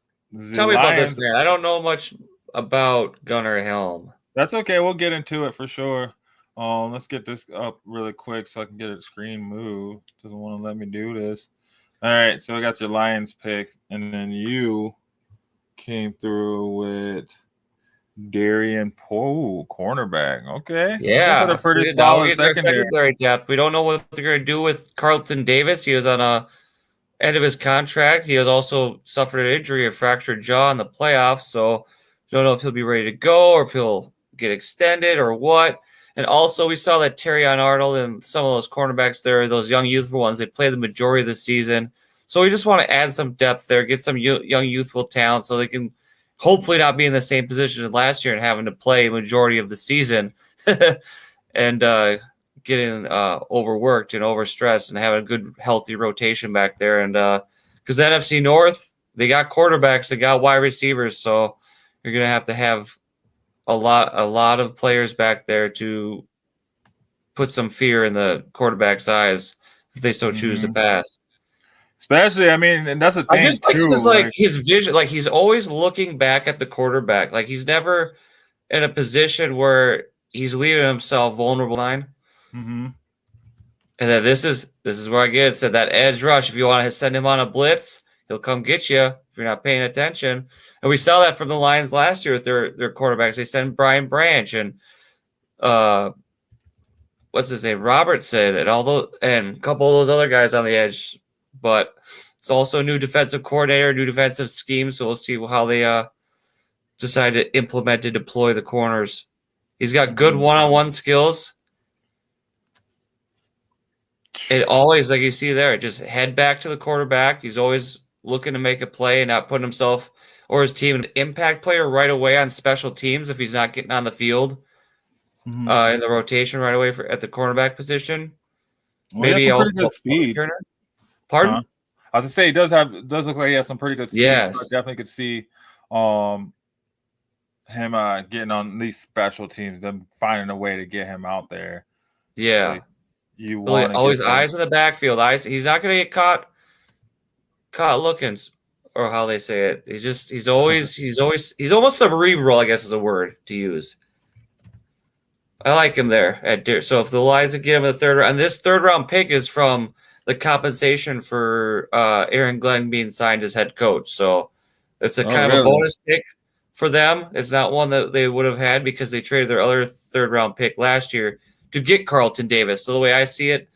Tell me about this man. I don't know much about Gunnar Helm. That's okay. We'll get into it for sure. Let's get this up really quick so I can get a screen moved. Doesn't want to let me do this. All right, so we got your Lions pick, and then you came through with Darian Poe, cornerback. Okay. Yeah. A pretty solid secondary depth. We don't know what they're going to do with Carlton Davis. He was on a end of his contract. He has also suffered an injury, a fractured jaw in the playoffs, so don't know if he'll be ready to go or if he'll get extended or what. And also, we saw that Terrion Arnold and some of those cornerbacks there, those young youthful ones, they play the majority of the season. So we just want to add some depth there, get some young youthful talent so they can hopefully not be in the same position as last year and having to play majority of the season and getting overworked and overstressed and having a good, healthy rotation back there. And because the NFC North, they got quarterbacks, they got wide receivers, so you're going to have a lot of players back there to put some fear in the quarterback's eyes if they so choose to pass. Especially, I mean, and that's a thing. I just think it's like his vision, like he's always looking back at the quarterback. Like he's never in a position where he's leaving himself vulnerable line. Mm-hmm. And then this is where I get it. Said that edge rush. If you want to send him on a blitz, he'll come get you if you're not paying attention. And we saw that from the Lions last year with their quarterbacks. They sent Brian Branch and what's his name, Robertson, and and a couple of those other guys on the edge. But it's also a new defensive coordinator, new defensive scheme. So we'll see how they decide to implement and deploy the corners. He's got good one-on-one skills. It always, like you see there, just head back to the quarterback. He's always looking to make a play and not putting himself or his team an impact player right away on special teams if he's not getting on the field in the rotation right away at the cornerback position. Well, maybe also good speed. Pardon? I was gonna say he does look like he has some pretty good speed. Yes. So I definitely could see him getting on these special teams, them finding a way to get him out there. Yeah. Like, you want always eyes in the backfield. He's not gonna get caught looking, or how they say it. He's almost cerebral, I guess is a word to use. I like him there at Deer. So if the Lions get him in the third round, and this third round pick is from the compensation for Aaron Glenn being signed as head coach. So it's a kind of a bonus pick for them. It's not one that they would have had because they traded their other third round pick last year to get Carlton Davis. So the way I see it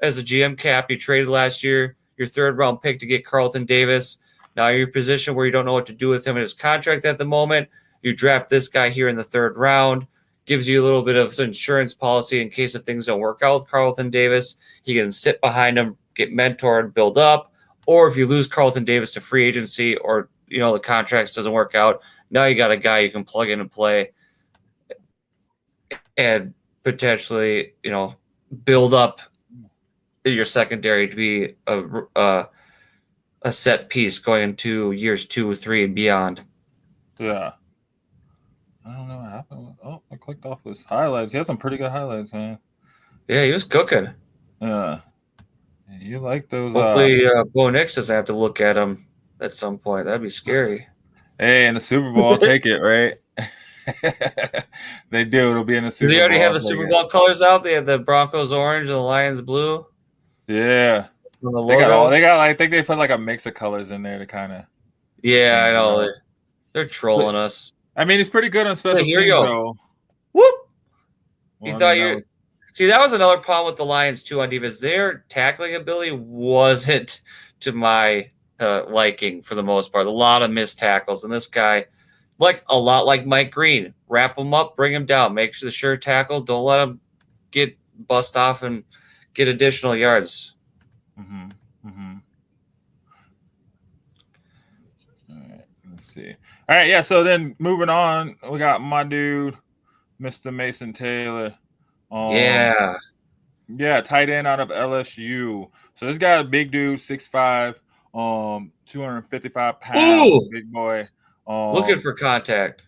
as a GM cap, you traded last year your third round pick to get Carlton Davis. Now you're in a position where you don't know what to do with him in his contract at the moment. You draft this guy here in the third round. Gives you a little bit of insurance policy in case if things don't work out with Carlton Davis. He can sit behind him, get mentored, build up. Or if you lose Carlton Davis to free agency or, the contracts doesn't work out, now you got a guy you can plug in and play and potentially, build up your secondary to be a set piece going into years 2 or 3 and beyond. Yeah. I don't know what happened. Oh, I clicked off his highlights. He has some pretty good highlights, man. Yeah, he was cooking. Yeah. You like those. Hopefully, Bo Nix doesn't have to look at him at some point. That'd be scary. Hey, in the Super Bowl, I'll take it, right? They do. It'll be in the Super Bowl. Do they already have the Super Bowl colors out? They have the Broncos orange and the Lions blue. Yeah. They got I think they put like a mix of colors in there to kind of. Yeah, I know. They're trolling us. I mean, he's pretty good on special teams, though. Whoop! See, that was another problem with the Lions, too, on defense. Their tackling ability wasn't to my liking for the most part. A lot of missed tackles, and this guy, like a lot like Mike Green, wrap him up, bring him down, make sure tackle, don't let him get bust off and get additional yards. Mm-hmm. Mm-hmm. All right, let's see. All right, yeah. So then moving on, we got my dude, Mr. Mason Taylor. Yeah, tight end out of LSU. So this guy, a big dude, 6'5", 255 pounds, Ooh. big boy. Looking for contact.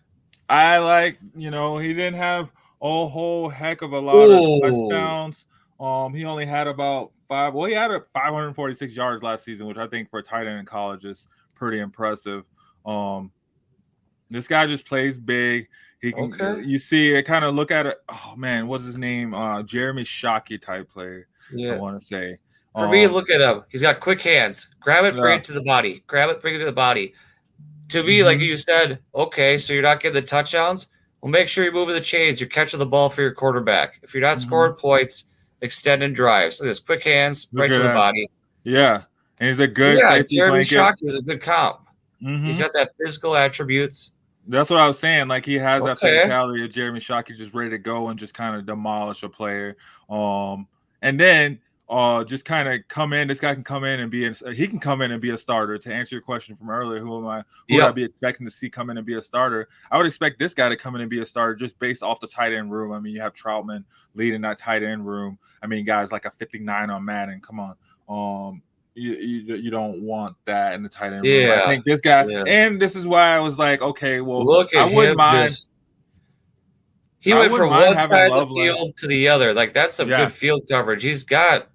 I like, he didn't have a whole heck of a lot of touchdowns. He only had about he had 546 yards last season, which I think for a tight end in college is pretty impressive. This guy just plays big. He can, you see it, kind of look at it. Oh man, what's his name? Jeremy Shockey type player. Yeah. I want to say. For me, look at him. He's got quick hands. Grab it, bring it to the body. Grab it, bring it to the body. To me, like you said, okay, so you're not getting the touchdowns. Well, make sure you're moving the chains. You're catching the ball for your quarterback. If you're not scoring points, extending drives. Look at this, quick hands, right to the body. Yeah, and he's a good safety Jeremy blanket. Shockey is a good comp. He's got that physical attributes. That's what I was saying. Like he has that physicality of Jeremy Shockey, just ready to go and just kind of demolish a player. And then just kind of come in. This guy can come in and be a starter. To answer your question from earlier, who would I be expecting to see come in and be a starter? I would expect this guy to come in and be a starter just based off the tight end room. I mean, you have Troutman leading that tight end room. I mean, guys like a 59 on Madden. Come on. You don't want that in the tight end room. I think this guy, and this is why I was like, okay, well, look at I wouldn't him mind. He went from one side of the field to the other. Like that's some good field coverage. He's got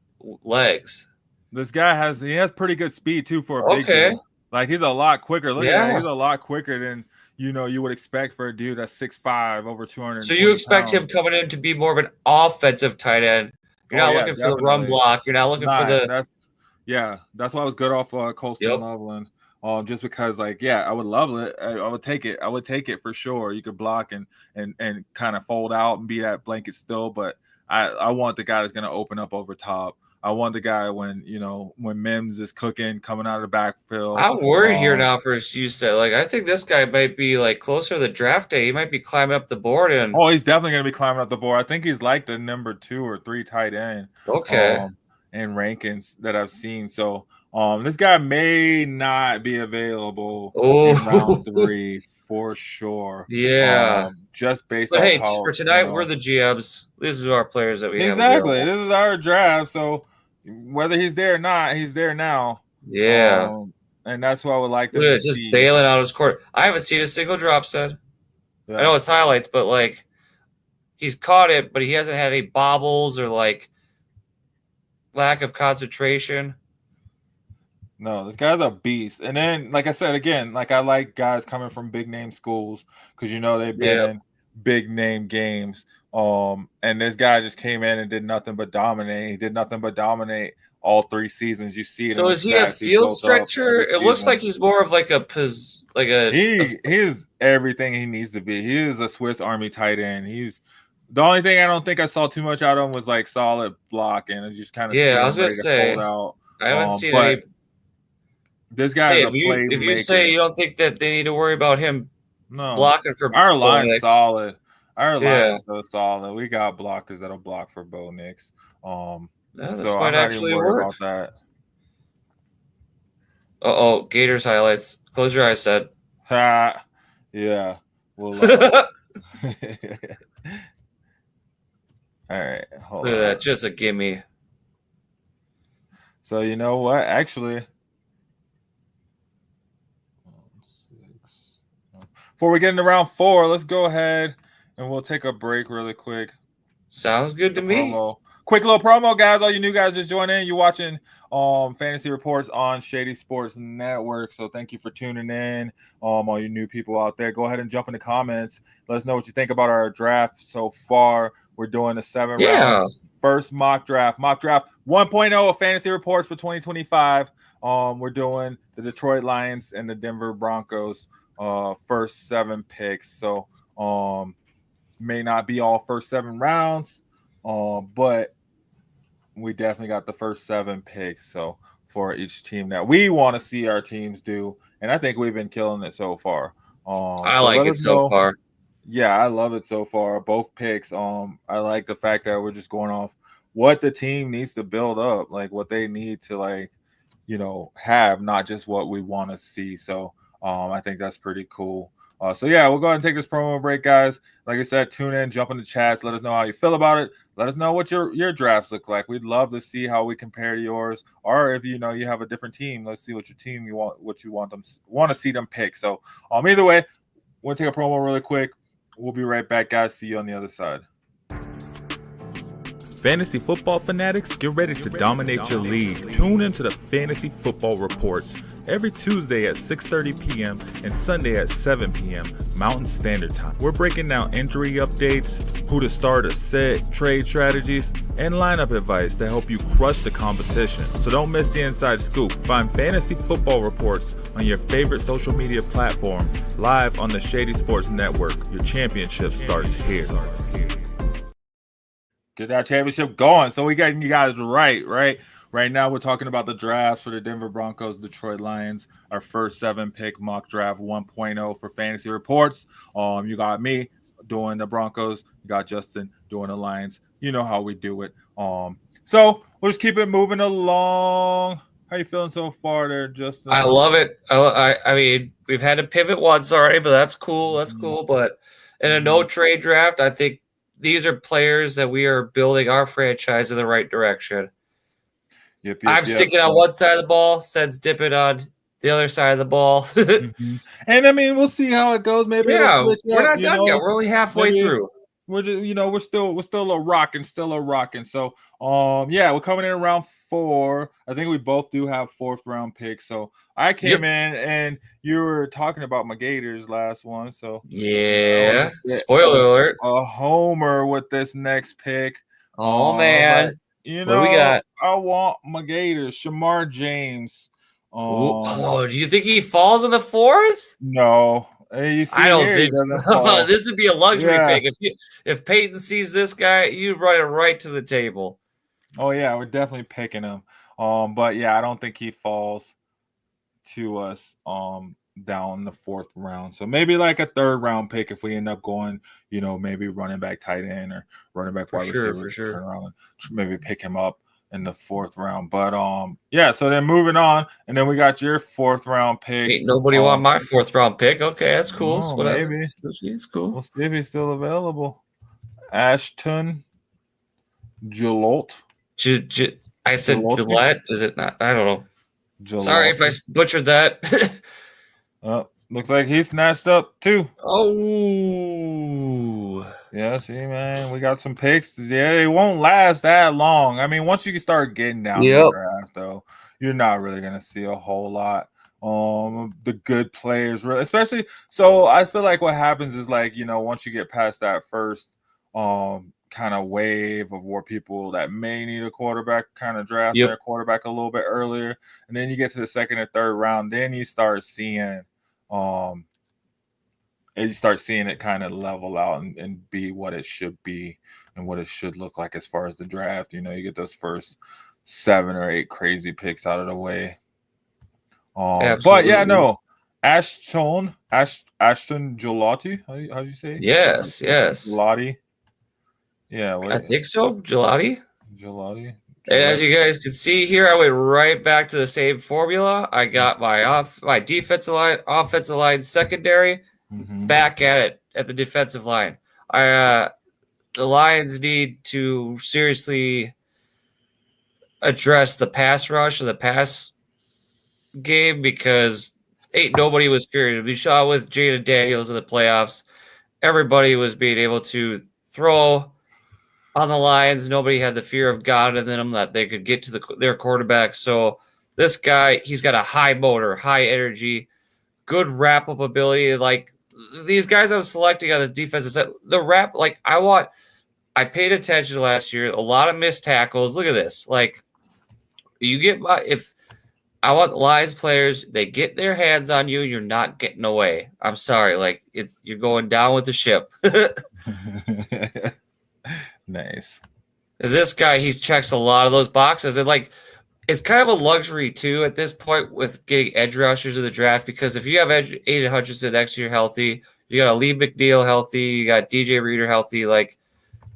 legs. This guy has pretty good speed too for a big dude. Like he's a lot quicker. Look at that. He's a lot quicker than you would expect for a dude that's 6'5", over 200. So you expect him coming in to be more of an offensive tight end. You're not looking for the run block. You're not looking for the. That's why I was good off Colston Loveland. Just because, I would love it. I would take it. I would take it for sure. You could block and kind of fold out and be that blanket still. But I want the guy that's going to open up over top. I want the guy when Mims is cooking, coming out of the backfield. I'm worried here now for you said. I think this guy might be closer to the draft day. He might be climbing up the board. He's definitely going to be climbing up the board. I think he's like the number 2 or 3 tight end. In rankings that I've seen. So this guy may not be available in round 3 for sure. Just based on how, for tonight, we're the GMs. These are our players that we have. Exactly. This is our draft. So whether he's there or not, he's there now. And that's what I would like to just see. bailing out his court. I haven't seen a single drop set. I know it's highlights, but he's caught it, but he hasn't had any bobbles or lack of concentration. No, this guy's a beast. And then, like I said, again, I like guys coming from big name schools because they've been in big name games. And this guy just came in and did nothing but dominate. He did nothing but dominate all 3 seasons. You see it. So is he a field stretcher? It looks like he's more of he is everything he needs to be. He is a Swiss Army tight end. The only thing I don't think I saw too much out of him was solid block and just kind of I was gonna say out. I haven't seen any. This guy's a playmaker. If you say you don't think that they need to worry about him blocking for our line's solid. Our line's so solid. We got blockers that'll block for Bo Nix. So might actually work. About that. Gators highlights. Close your eyes, Seth. Yeah. We'll all right, hold on. Look at that, just a gimme. So you know what? Actually, before we get into round 4, let's go ahead and we'll take a break really quick. Sounds good to me. Quick little promo, guys. All you new guys just join in. You're watching Fantasy Reports on Shady Sports Network. So thank you for tuning in. All you new people out there, go ahead and jump in the comments. Let us know what you think about our draft so far. We're doing the 7-round first mock draft. Mock draft 1.0 of Fantasy Reports for 2025. We're doing the Detroit Lions and the Denver Broncos first 7 picks. So may not be all first 7 rounds, but we definitely got the first 7 picks. So for each team that we want to see our teams do. And I think we've been killing it so far. I like it so far. Yeah, I love it so far. Both picks. I like the fact that we're just going off what the team needs to build up, like what they need to have, not just what we want to see. So I think that's pretty cool. So yeah, we'll go ahead and take this promo break, guys. Like I said, tune in, jump in the chats, let us know how you feel about it. Let us know what your drafts look like. We'd love to see how we compare to yours, or if you have a different team, let's see what your team want to see them pick. So either way, we'll take a promo really quick. We'll be right back, guys. See you on the other side. Fantasy football fanatics, get ready to dominate your league. Tune into the Fantasy Football Reports every Tuesday at 6:30 p.m. and Sunday at 7 p.m. Mountain Standard Time. We're breaking down injury updates, who to start or sit, trade strategies, and lineup advice to help you crush the competition. So don't miss the inside scoop. Find Fantasy Football Reports on your favorite social media platform, live on the Shady Sports Network. Your championship starts here. Get that championship going. So we got you guys right. Right now we're talking about the drafts for the Denver Broncos, Detroit Lions, our first 7-pick mock draft 1.0 for Fantasy Reports. You got me doing the Broncos, you got Justin doing the Lions. You know how we do it. So we'll just keep it moving along. How you feeling so far there, Justin? I love it. I mean, we've had to pivot once already, but that's cool. That's cool. But in a no trade draft, I think these are players that we are building our franchise in the right direction. Yep, I'm sticking on one side of the ball, Sed's dipping on the other side of the ball. And I mean, we'll see how it goes. Maybe we're not done yet. We're only halfway through. We're just, we're still a rocking. So we're coming in around 4. I think we both do have 4th round picks. So I came in and you were talking about my Gators last one. So yeah, spoiler alert, a homer with this next pick. Oh man, what do we got? I want my Gators, Shamar James. Do you think he falls in the 4th? No. You see, I don't think so. This would be a luxury pick. If Peyton sees this guy, you run it right to the table. Oh yeah, we're definitely picking him. But yeah, I don't think he falls to us down the 4th round. So maybe like a 3rd round pick if we end up going, maybe running back tight end or running back wide receiver. For sure. Turn around and maybe pick him up in the 4th round. But so then moving on, and then we got your 4th round pick. Ain't nobody want my 4th round pick. Okay, that's cool. Oh, maybe it's cool. We'll see if he's still available. Ashton Gillette. I said Gillette. Is it not? I don't know. Gillette. Sorry if I butchered that. Looks like he snatched up too. Oh. Yeah, see, man, we got some picks. Yeah, they won't last that long. I mean, once you can start getting down the draft, though, you're not really gonna see a whole lot. The good players, really, especially. So I feel like what happens is once you get past that first kind of wave of where people that may need a quarterback kind of draft their quarterback a little bit earlier, and then you get to the 2nd or 3rd round, then you start seeing it kind of level out and be what it should be and what it should look like as far as the draft. You get those first 7 or 8 crazy picks out of the way. But yeah, no, Ashton Gillette. How do you say it? Yes. Gillette. Yeah, I think so. Gillette. And as you guys can see here, I went right back to the same formula. I got my defensive line, offensive line, secondary, back at it at the defensive line. The Lions need to seriously address the pass rush or the pass game because ain't nobody was fearing. We saw with Jaden Daniels in the playoffs, everybody was being able to throw on the Lions. Nobody had the fear of God in them that they could get to their quarterback. So this guy, he's got a high motor, high energy, good wrap-up ability. Like these guys I was selecting on the defensive side, I paid attention last year, a lot of missed tackles. Look at this. Like I want Lions players, they get their hands on you, you're not getting away. I'm sorry. Like you're going down with the ship. Nice. This guy, he checks a lot of those boxes. And it's kind of a luxury too at this point with getting edge rushers in the draft, because if you have Aiden Hutchinson next year healthy, you got a Lee McNeil healthy, you got DJ Reader healthy. Like,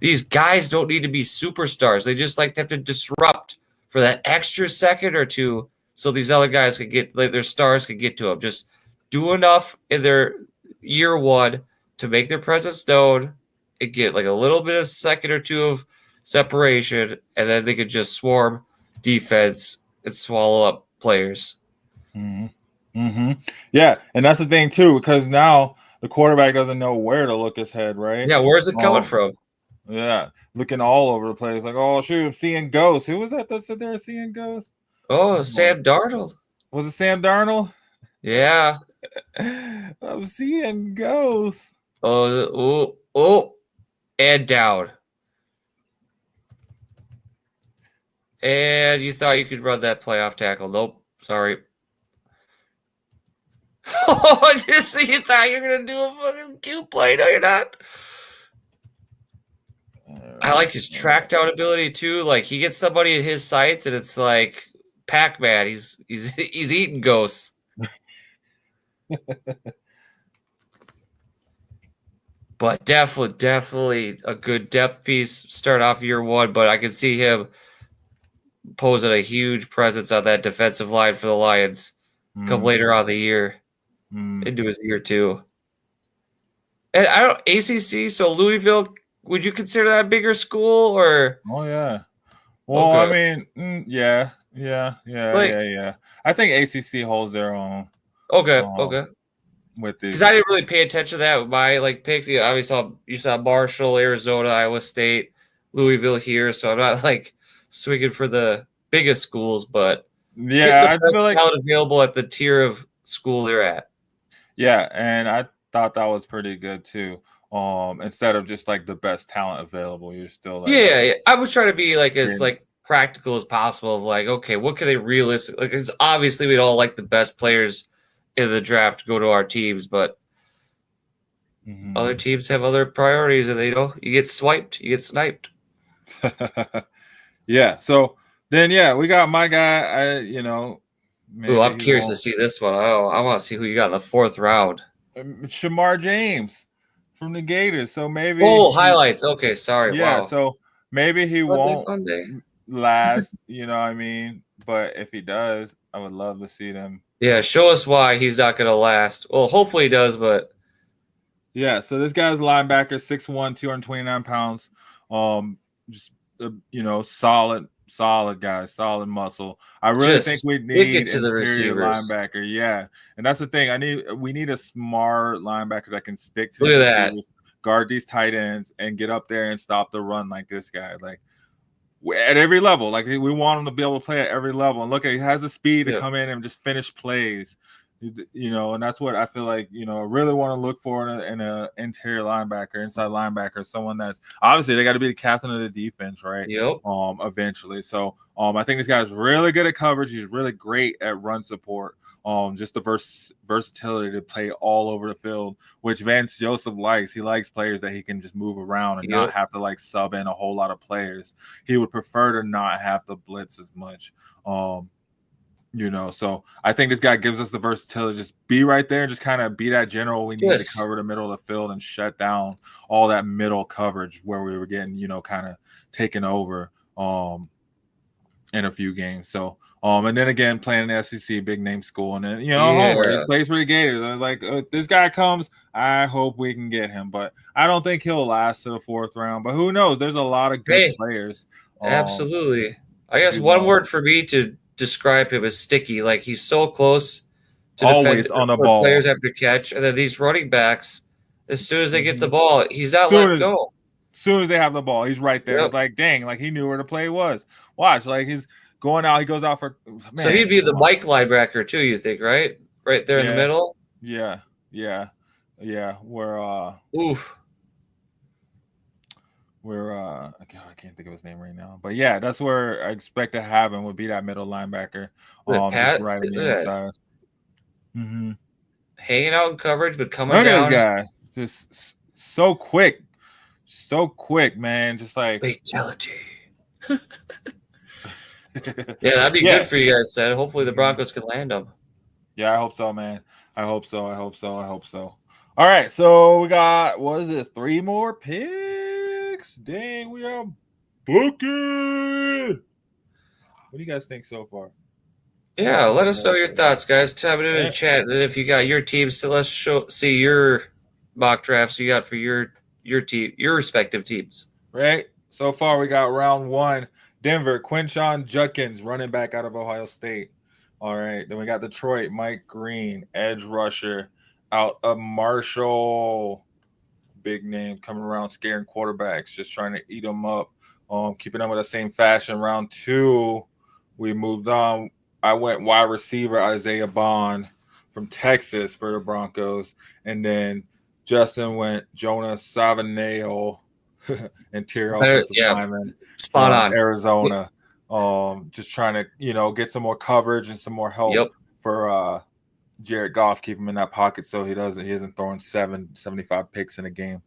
these guys don't need to be superstars. They just like to have to disrupt for that extra second or two, so these other guys could get, like, their stars could get to them. Just do enough in their year one to make their presence known and get like a little bit of second or two of separation, and then they could just swarm defense and swallow up players. Yeah, and that's the thing too, because now the quarterback doesn't know where to look his head, right? Yeah, where's it coming from? Yeah, looking all over the place. Like, oh shoot, I'm seeing ghosts. Who was that said they were seeing ghosts? Oh, Sam Darnold. Was it Sam Darnold? Yeah. I'm seeing ghosts. Oh, and down. And you thought you could run that playoff tackle. Nope. Sorry. Just you thought you were going to do a fucking cute play. No, you're not. I like his track down ability too. Like, he gets somebody in his sights and it's like Pac-Man. He's eating ghosts. But definitely a good depth piece. Start off year one, but I can see him posing a huge presence on that defensive line for the Lions come later on the year into his year two. And I don't ACC, so Louisville, would you consider that a bigger school or? Oh yeah. Well, okay. I mean, yeah. I think ACC holds their own. Okay. With these, because I didn't really pay attention to that with my picks. You saw Marshall, Arizona, Iowa State, Louisville here, so I'm not like swinging for the biggest schools, but yeah, I feel like available at the tier of school they're at. Yeah, and I thought that was pretty good too. Instead of just like the best talent available, you're still like, yeah. I was trying to be like as like practical as possible. Of like, okay, what can they realistically? Like, it's obviously we'd all like the best players in the draft to go to our teams, but other teams have other priorities, and you get swiped, you get sniped. Yeah. So then, we got my guy. I'm curious to see this one. I want to see who you got in the fourth round. Shamar James from the Gators. So maybe highlights. Okay, sorry. Yeah. Wow. So maybe he won't last. You know what I mean? But if he does, I would love to see them. Yeah, show us why he's not going to last. Well, hopefully he does, but. Yeah, so this guy's linebacker, 6'1", 229 pounds. Solid guy, solid muscle. I really think we need interior linebacker. Yeah, and that's the thing. We need a smart linebacker that can stick to the receivers, guard these tight ends, and get up there and stop the run like this guy. Like, at every level, like we want him to be able to play at every level. And look, he has the speed to come in and just finish plays, and that's what I feel like, I really want to look for in an interior linebacker, inside linebacker, someone that's obviously they got to be the captain of the defense, right? Yep. Eventually. So, I think this guy's really good at coverage. He's really great at run support. Just the versatility to play all over the field, which Vance Joseph likes. He likes players that he can just move around and not have to like sub in a whole lot of players. He would prefer to not have to blitz as much. So I think this guy gives us the versatility, just be right there and just kind of be that general we need to cover the middle of the field and shut down all that middle coverage where we were getting, kind of taken over in a few games. So and then again playing in the SEC, big name school, and then he plays for the Gators. I was like, if this guy comes, I hope we can get him, but I don't think he'll last to the fourth round. But who knows? There's a lot of good players. Absolutely. I guess one word for me to describe him as sticky. Like, he's so close to always on the ball. Players have to catch, and then these running backs, as soon as they get the ball, he's not let go. As soon as they have the ball, he's right there. It's like, dang, like he knew where the play was. Watch, like he's going out. He goes out for. Man, so he'd be the Mike linebacker too. You think, right? Right there in the middle. Yeah. We're I can't think of his name right now, but yeah, that's where I expect to have him. Would be that middle linebacker, just right on the inside. Hanging out in coverage, but coming down. This guy, just so quick, man. Just like fatality. Yeah, that'd be good for you guys, Said. Hopefully the Broncos can land them. Yeah, I hope so, man. I hope so. All right, so we got, what is it, 3 more picks? Dang, we are booking. What do you guys think so far? Yeah, let us know your thoughts, guys. Type it in the chat. And if you got your teams, to let's see your mock drafts you got for your team, your respective teams. Right. So far, we got round 1, Denver, Quinshon Judkins, running back out of Ohio State. All right. Then we got Detroit, Mike Green, edge rusher out of Marshall. Big name coming around, scaring quarterbacks, just trying to eat them up. Keeping them with the same fashion. Round 2, we moved on. I went wide receiver Isaiah Bond from Texas for the Broncos. And then Justin went Jonas Savaneo, interior offensive lineman, spot on, Arizona. Just trying to, get some more coverage and some more help for Jared Goff, keep him in that pocket so he isn't throwing 75 picks in a game.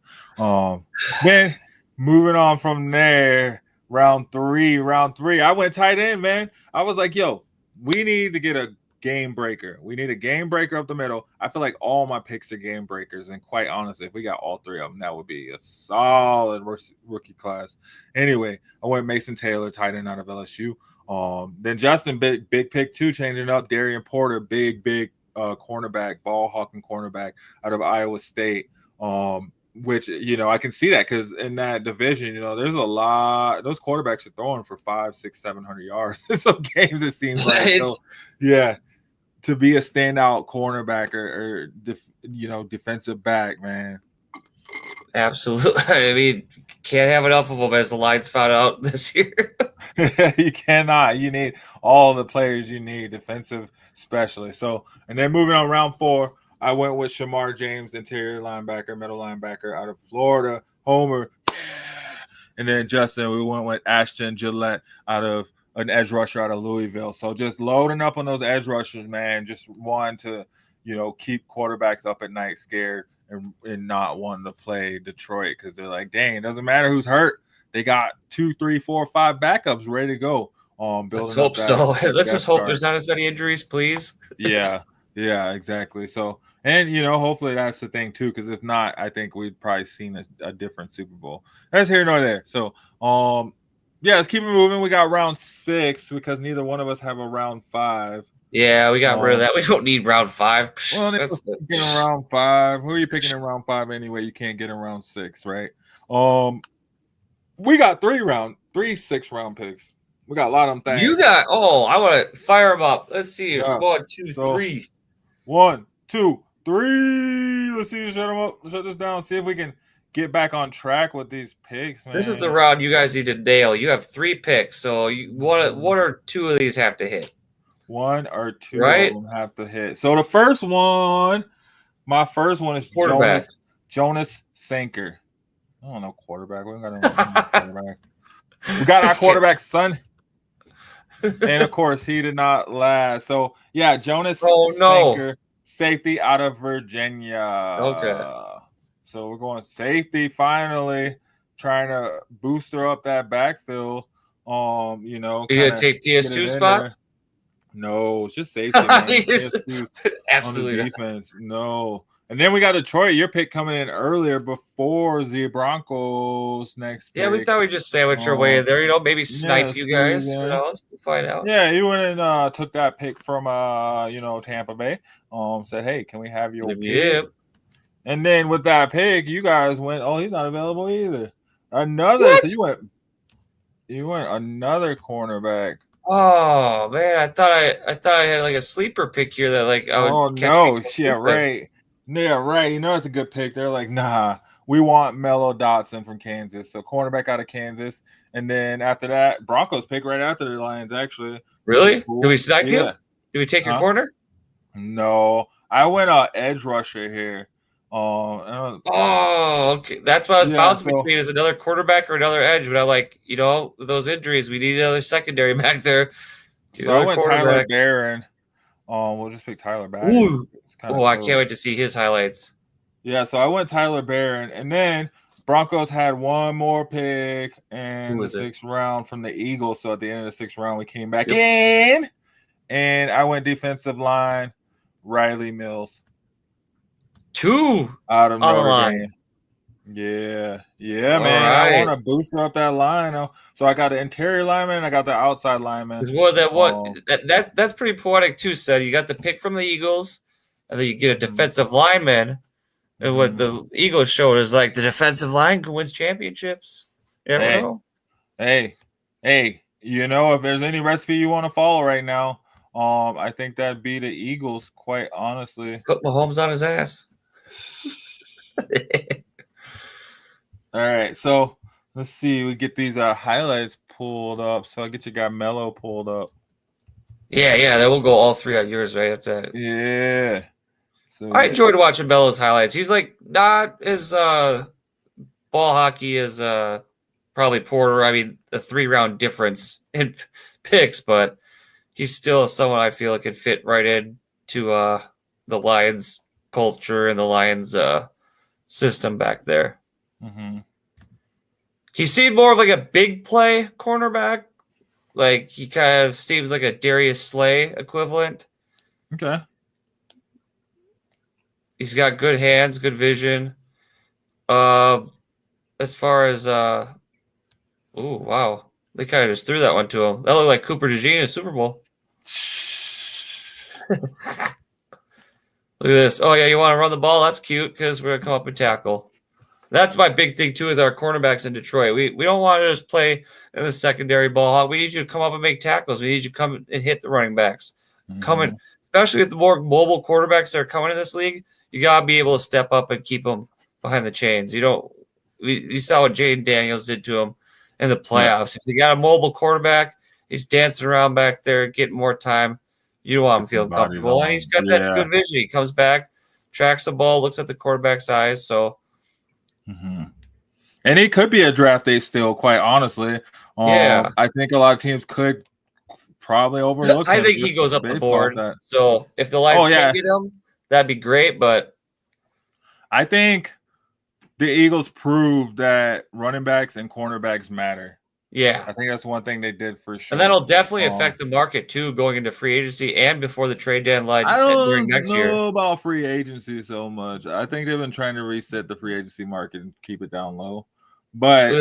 Then moving on from there, round three, I went tight end, man. I was like, yo, we need to get a game breaker. We need a game breaker up the middle. I feel like all my picks are game breakers, and quite honestly, if we got all 3 of them, that would be a solid rookie class. Anyway, I went Mason Taylor, tight end out of LSU. Then Justin, big pick 2, changing up. Darian Porter, big cornerback, ball hawking cornerback out of Iowa State. Which, I can see that because in that division, there's a lot. Those quarterbacks are throwing for 500, 600, 700 yards in some games, it seems like. So, yeah, to be a standout cornerback or defensive back, man. Absolutely. I mean, can't have enough of them, as the Lions found out this year. You cannot. You need all the players you need, defensive especially. So, and then moving on, round 4, I went with Shamar James, interior linebacker, middle linebacker out of Florida. Homer. And then Justin, we went with Ashton Gillette out of an edge rusher out of Louisville. So just loading up on those edge rushers, man. Just wanting to, keep quarterbacks up at night scared and not wanting to play Detroit because they're like, dang, it doesn't matter who's hurt. They got 2, 3, 4, 5 backups ready to go. Let's hope so. Let's just hope there's not as many injuries, please. Yeah, exactly. So, and hopefully that's the thing too, because if not, I think we'd probably seen a different Super Bowl. That's here nor there. So, let's keep it moving. We got round 6 because neither one of us have a round 5. Yeah, we got rid of that. We don't need round 5. Well, that's in round 5. Who are you picking in round 5 anyway? You can't get in round 6, right? We got 3 6-round picks. We got a lot of them things. I want to fire them up. Let's see. Yeah. 1, 2, 3. 1, 2, 3. Let's see. Shut them up. Shut this down. See if we can get back on track with these picks, man. This is the round you guys need to nail. You have 3 picks, so one or 2 of these have to hit. 1 or 2 of them have to hit. So the first one, my first one is Jonas Sanker. I don't know quarterback. We don't got no quarterback. We got our quarterback, son. And of course, he did not last. So yeah, Jonas Sanker, safety out of Virginia. Okay. So we're going safety finally, trying to booster up that backfield. You gonna take PS2 spot? There. No, it's just safety. Man. Absolutely on the defense. No. And then we got Detroit. Your pick coming in earlier before the Broncos next pick. Yeah, we thought we'd just sandwich our way there. Maybe snipe you guys. Who knows? We'll find out. Yeah, you went and took that pick from Tampa Bay. Said, hey, can we have your pick? And then with that pick, you guys went, oh, he's not available either. So you went another cornerback. Oh man, I thought I had like a sleeper pick here that like I would right. Yeah, right. It's a good pick. They're like, nah, we want Mello Dotson from Kansas. So cornerback out of Kansas. And then after that, Broncos pick right after the Lions, actually. Really? Cool. Did we snipe you? Did we take your corner? No. I went edge rusher here. Okay. That's what I was bouncing between is another quarterback or another edge. But I like, with those injuries, we need another secondary back there. So I went Tyler Barron. We'll just pick Tyler back. Ooh. I can't wait to see his highlights. Yeah, so I went Tyler Barron, and then Broncos had one more pick in the sixth round from the Eagles. So at the end of the sixth round, we came back in, and I went defensive line, Riley Mills. 2 out of Notre line. Dame. Yeah, All man. right. I want to boost up that line. So I got the interior lineman and I got the outside lineman. That's pretty poetic too, Seth. You got the pick from the Eagles, and then you get a defensive lineman. And what the Eagles showed is like the defensive line can win championships. You never know. Hey, if there's any recipe you want to follow right now, I think that'd be the Eagles, quite honestly. Put Mahomes on his ass. All right, so let's see. We get these highlights pulled up. So I get your guy Mello pulled up. Yeah, that will go all 3 on yours right after that. Yeah. So I enjoyed watching Mello's highlights. He's like not as ball hockey as probably Porter. I mean, a 3-round difference in picks, but he's still someone I feel like could fit right in to the Lions culture and the Lions system back there. Mm-hmm. He seemed more of like a big play cornerback. Like he kind of seems like a Darius Slay equivalent. Okay. He's got good hands, good vision. As far as oh wow. They kind of just threw that one to him. That looked like Cooper DeJean in Super Bowl. Look at this. Oh, yeah, you want to run the ball? That's cute because we're going to come up and tackle. That's my big thing, too, with our cornerbacks in Detroit. We don't want to just play in the secondary ball hog. We need you to come up and make tackles. We need you to come and hit the running backs. Mm-hmm. Especially with the more mobile quarterbacks that are coming in this league, you got to be able to step up and keep them behind the chains. You saw what Jaden Daniels did to him in the playoffs. If you got a mobile quarterback, he's dancing around back there, getting more time. You don't want him feeling comfortable. And he's got that good vision. He comes back, tracks the ball, looks at the quarterback's eyes. So, and he could be a draft day still, quite honestly. I think a lot of teams could probably overlook him. I think he goes up the board. So if the Lions can't get him, that'd be great. But I think the Eagles proved that running backs and cornerbacks matter. Yeah. I think that's one thing they did for sure. And that'll definitely affect the market, too, going into free agency and before the trade deadline during next year. I don't know about free agency so much. I think they've been trying to reset the free agency market and keep it down low. But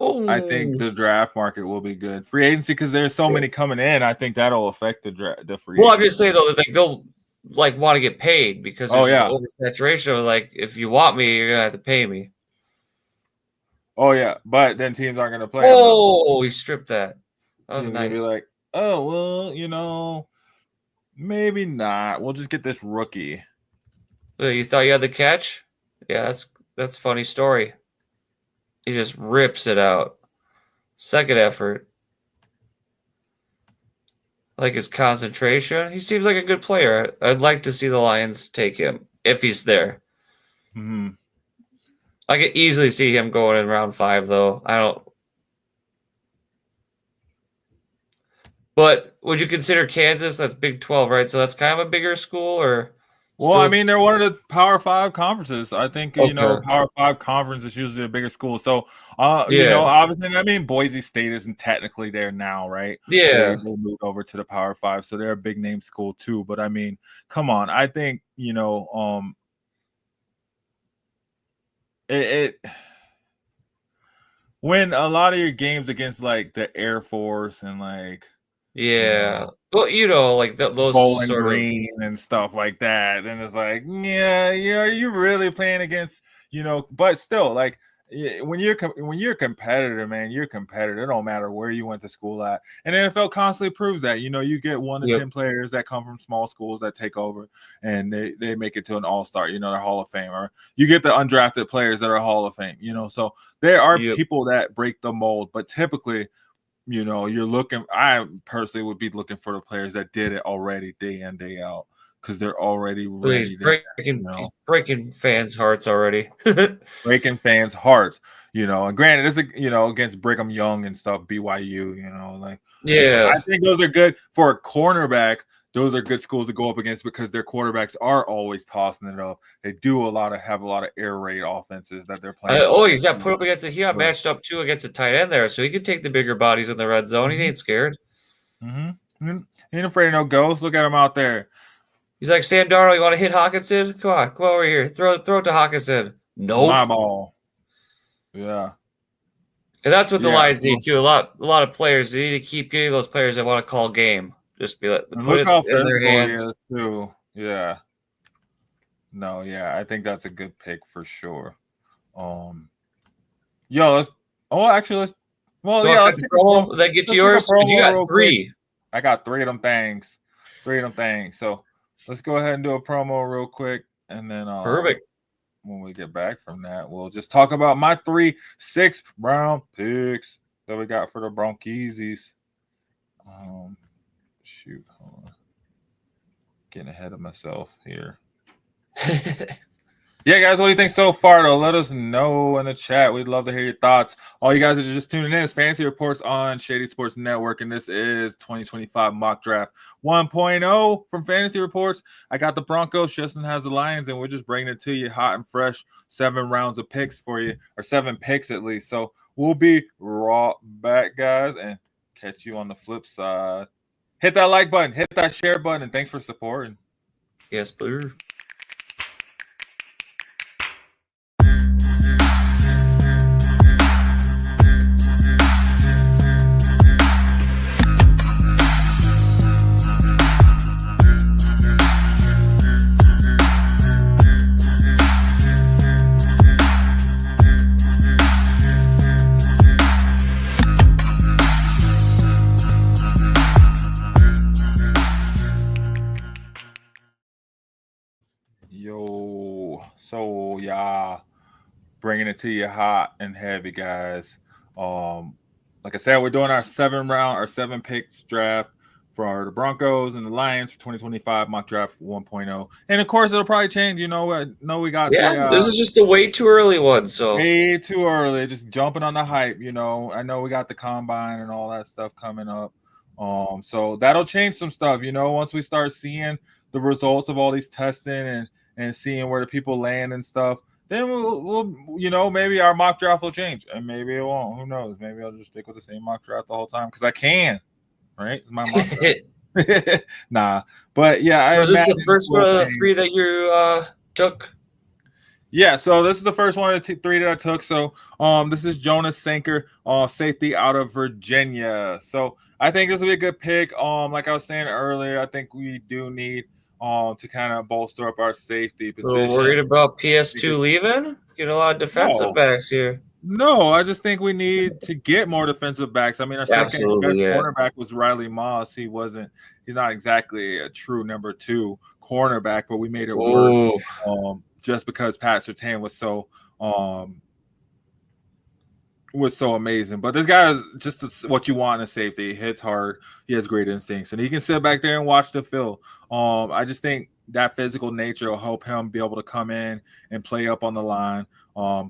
I think the draft market will be good. Free agency, because there's so many coming in, I think that'll affect the free agency. Well, I'm just saying, though, that they'll want to get paid because there's oversaturation of, if you want me, you're going to have to pay me. Oh, yeah, but then teams aren't going to play. Oh, he stripped that. That was nice. Be like, oh, well, maybe not. We'll just get this rookie. You thought you had the catch? Yeah, that's a funny story. He just rips it out. Second effort. Like his concentration. He seems like a good player. I'd like to see the Lions take him if he's there. Mm-hmm. I could easily see him going in round 5, though. I don't. But would you consider Kansas? That's Big 12, right? So that's kind of a bigger school, or? Well, I mean, they're one of the Power 5 conferences. I think Power 5 conference is usually a bigger school. So, obviously, I mean, Boise State isn't technically there now, right? Yeah, they moved over to the Power 5, so they're a big name school too. But I mean, come on, I think when a lot of your games against the Air Force and those Bowling Green and stuff like that, then it's you're really playing against but still when you're a competitor, man, you're a competitor. It don't matter where you went to school at. And NFL constantly proves that. You get 1 to 10 players that come from small schools that take over and they make it to an all-star, they're Hall of Fame. Or you get the undrafted players that are Hall of Fame, so there are people that break the mold, but typically, I personally would be looking for the players that did it already day in, day out. Because they're already ready. He's breaking fans' hearts already. Breaking fans' hearts, And granted, it's against Brigham Young and stuff, BYU, I think those are good for a cornerback those are good schools to go up against because their quarterbacks are always tossing it up. They do have a lot of air raid offenses that they're playing. He got put up against he got matched up too against a tight end there, so he could take the bigger bodies in the red zone. He ain't scared. Mm-hmm. He ain't afraid of no ghosts. Look at him out there. He's like, Sam Darnold, you want to hit Hawkinson? Come over here. Throw it to Hawkinson. Nope. My ball. Yeah. And that's what the Lions need too. A lot of players. They need to keep getting those players that want to call game. Just be like, put it in their hands too. Yeah. No, yeah, I think that's a good pick for sure. Let's get to yours. You got 3. I got 3 of them things. So let's go ahead and do a promo real quick, and then perfect. When we get back from that, we'll just talk about my 3 6th-round picks that we got for the Broncos. Hold on. Getting ahead of myself here. Yeah, guys, what do you think so far, though? Let us know in the chat. We'd love to hear your thoughts. All you guys are just tuning in. It's Fantasy Reports on Shady Sports Network, and this is 2025 Mock Draft 1.0 from Fantasy Reports. I got the Broncos. Justin has the Lions, and we're just bringing it to you hot and fresh. 7 rounds of picks for you, or 7 picks at least. So we'll be right back, guys, and catch you on the flip side. Hit that like button. Hit that share button, and thanks for supporting. Yes, please. So bringing it to you hot and heavy, guys. Like I said, we're doing our 7 picks draft for the Broncos and the Lions for 2025 Mock Draft 1.0. And of course, it'll probably change. We got this is just a way too early one. So way too early, just jumping on the hype. I know we got the combine and all that stuff coming up. So that'll change some stuff. Once we start seeing the results of all these testing and seeing where the people land and stuff, then we'll maybe our mock draft will change, and maybe it won't. Who knows? Maybe I'll just stick with the same mock draft the whole time because I can, right? My mock draft. Nah, but yeah. Was this the first one of the 3 that you took? Yeah, so this is the first one of the 3 that I took. So this is Jonas Sanker, safety out of Virginia. So I think this will be a good pick. Like I was saying earlier, I think we do need to kind of bolster up our safety position. Worried about PS2 leaving? Get a lot of defensive backs here. No, I just think we need to get more defensive backs. I mean, our second best cornerback was Riley Moss. He's not exactly a true number 2 cornerback, but we made it work just because Pat Surtain was so amazing. But this guy is just what you want in a safety. He hits hard. He has great instincts, and he can sit back there and watch the field. I just think that physical nature will help him be able to come in and play up on the line,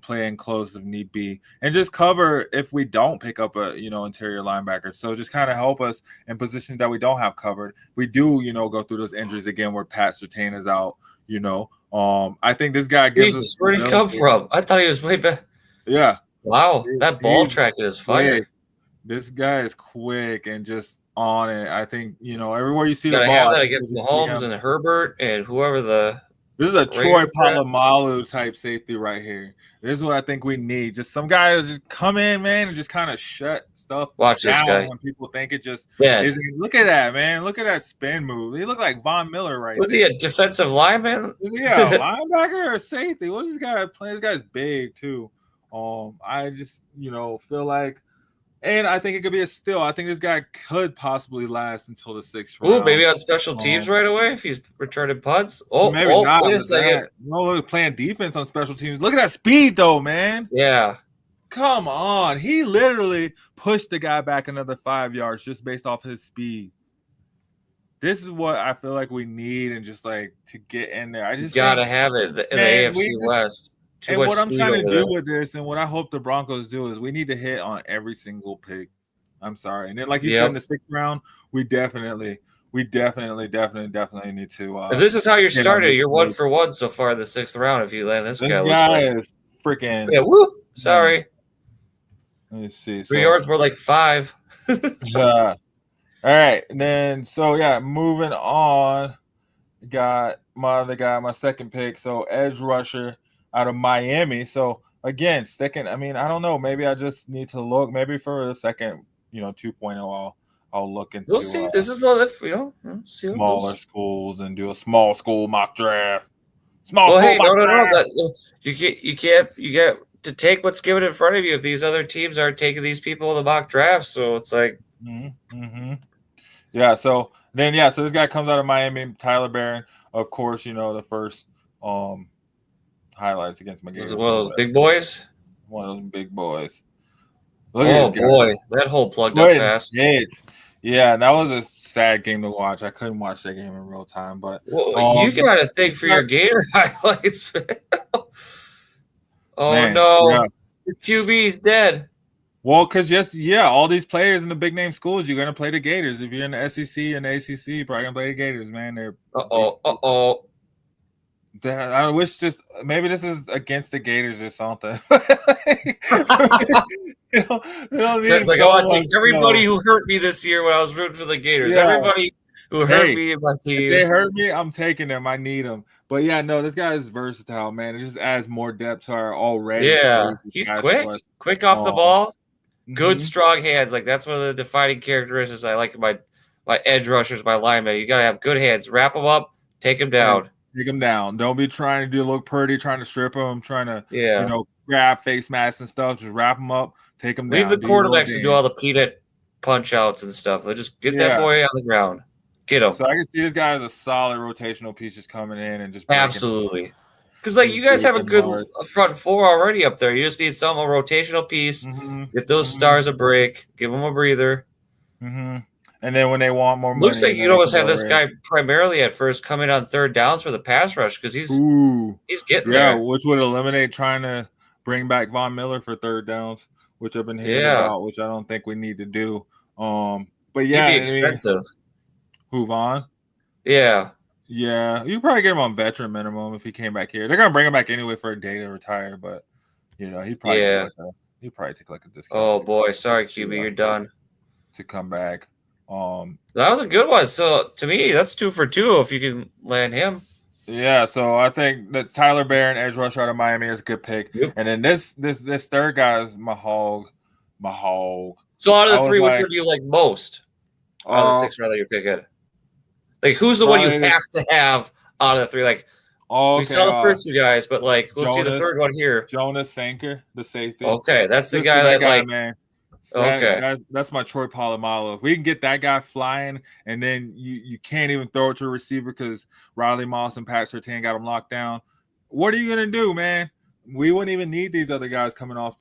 play in close if need be, and just cover if we don't pick up a interior linebacker. So just kind of help us in positions that we don't have covered. We do go through those injuries again where Pat Surtain is out. I think this guy gives us. Where did he come from? I thought he was way back. Yeah. Wow, that ball tracking is fire. This guy is quick and just on it. I think everywhere you see the ball, have that against Mahomes and Herbert and whoever the. This is a Troy Polamalu type safety right here. This is what I think we need. Just some guys just come in, man, and just kind of shut stuff down when people think it just is. Look at that, man. Look at that spin move. He looked like Von Miller right Was he a defensive lineman? Is he a linebacker or a safety? What's this guy playing? This guy's big too. I just, feel like, and I think it could be a steal. I think this guy could possibly last until the 6th round. Ooh, maybe on special teams right away if he's returning punts. Maybe not. Wait a second. Look, playing defense on special teams. Look at that speed, though, man. Yeah. Come on. He literally pushed the guy back another 5 yards just based off his speed. This is what I feel like we need, and just like to get in there. I just gotta have it in the AFC West. And what I'm trying to do with this, and what I hope the Broncos do, is we need to hit on every single pick. I'm sorry. And then, like you said, in the 6th round, we definitely we definitely need to. If this is how you're get on started, this you're 1 page. for 1 so far in the 6th round. If you land this This guy, looks guy like. is freaking. Yeah, whoop. Sorry. Let me see. 3 yards more like 5. All right. And then, moving on. Got my other guy, my second pick. So, edge rusher out of Miami. So, again, sticking. I mean, I don't know. Maybe I just need to look. Maybe for the second, 2.0, I'll look into. We'll see. This is not if see smaller schools and do a small school mock draft. No. You get to take what's given in front of you if these other teams aren't taking these people in the mock draft. So it's like, yeah. So this guy comes out of Miami, Tyler Barron. Of course, the first highlights against McGee. Is one of those big boys. One of those big boys. Oh boy, that hole plugged up fast. Yeah, that was a sad game to watch. I couldn't watch that game in real time, but you got to think for your Gator highlights. Man, no, yeah. your QB's dead. Well, because all these players in the big name schools, you're gonna play the Gators. If you're in the SEC and the ACC, you're probably gonna play the Gators, man. They're I wish maybe this is against the Gators or something. It's like I want to take everybody who hurt me this year when I was rooting for the Gators. Yeah. Everybody who hurt me in my team. If they hurt me, I'm taking them. I need them. But this guy is versatile, man. It just adds more depth to our already. Yeah, he's quick off the ball, good strong hands. Like that's one of the defining characteristics I like in my edge rushers, my linemen. You gotta have good hands. Wrap them up, take them down. Take them down. Don't be trying to look pretty, trying to strip them, trying to grab face masks and stuff. Just wrap them up, take them down. Leave the quarterbacks to do all the peanut punch outs and stuff. They'll just get that boy on the ground. Get him. So I can see this guy as a solid rotational piece just coming in and just absolutely. Because you guys have a good front four already up there. You just need a rotational piece. Get those stars a break. Give them a breather. And then when they want more money, looks like you'd almost have this guy primarily at first coming on third downs for the pass rush because he's getting there. Which would eliminate trying to bring back Von Miller for third downs, which I've been hearing about, which I don't think we need to do. But yeah, he'd be expensive. Who, Von? Yeah. Yeah, you probably get him on veteran minimum if he came back here. They're gonna bring him back anyway for a day to retire, but he'd probably take like a discount. Oh boy, sorry QB, you're done. To come back. That was a good one. So to me, that's 2 for 2 if you can land him. Yeah, so I think that Tyler Barron, edge rusher out of Miami, is a good pick. Yep. And then this third guy is Mahog. So out of the 3, which one do you like most? Out of the 6 round that you're picking? Like who's the one you have to have out of the 3? Like we saw the first 2 guys, but we'll see the third one here. Jonas Sanker, the safety. Okay, that's the guy that man. Okay, that's my Troy Polamalu. If we can get that guy flying, and then you can't even throw it to a receiver because Riley Moss and Pat Surtain got him locked down. What are you gonna do, man? We wouldn't even need these other guys coming off,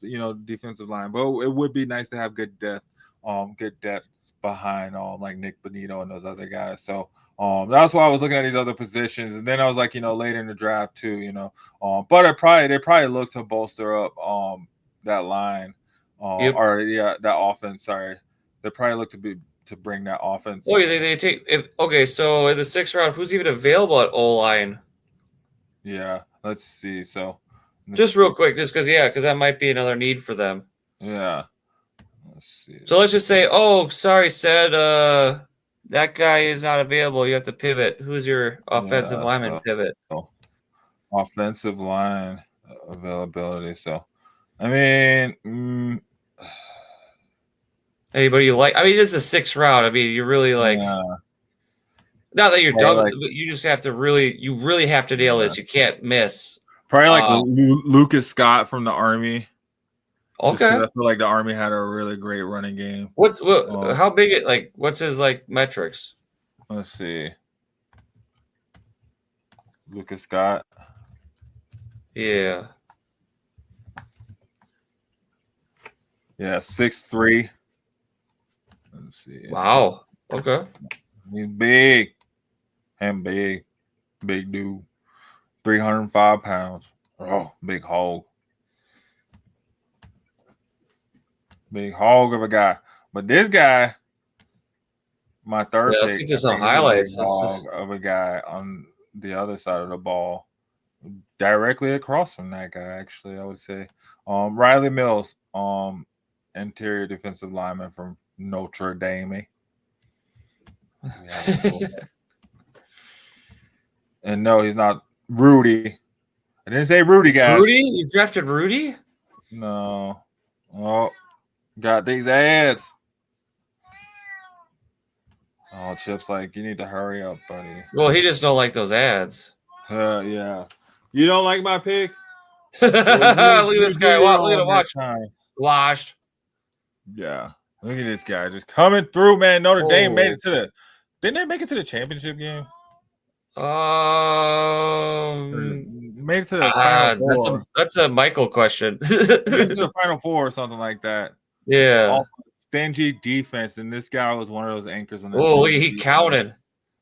defensive line. But it would be nice to have good depth behind like Nick Bonito and those other guys. So that's why I was looking at these other positions, and then I was like, later in the draft too, But they probably look to bolster up that line. That offense. Sorry, they probably look to bring that offense. Oh, they take. So in the 6th round, who's even available at O-line? Yeah, let's see. So just real quick, because that might be another need for them. Yeah, let's see. So let's just say, sorry, said that guy is not available. You have to pivot. Who's your offensive lineman pivot? Offensive line availability. So, I mean. Anybody you like? I mean, it's the 6th round. I mean, you're really like, not that you're dumb, but you just have to really have to nail this. You can't miss. Probably like Lucas Scott from the Army. Okay, I feel like the Army had a really great running game. How big? What's his metrics? Let's see. Lucas Scott. Yeah. Yeah, 6'3". Let's see. Wow. Okay. He's big. Big dude. 305 pounds. Oh, big hog. Big hog of a guy. But this guy, My third let's pick, get to I some think, is a big highlights. dog of a guy on the other side of the ball, directly across from that guy. Actually, I would say, Riley Mills, interior defensive lineman from Notre Dame. And no, he's not Rudy. I didn't say Rudy, It's guys. Rudy? You drafted Rudy? No. Oh, got these ads. Oh, Chip's like, you need to hurry up, buddy. Well, he just don't like those ads. Yeah. You don't like my pick? Look at this guy. Look at him. Watch. Washed. Yeah. Look at this guy just coming through, man. Notre Dame made it to the. Didn't they make it to the championship game? Made it to the Final Four. That's a Michael question. Made it to the Final Four or something like that. Yeah. Stingy defense, and this guy was one of those anchors on that. Oh, he counted.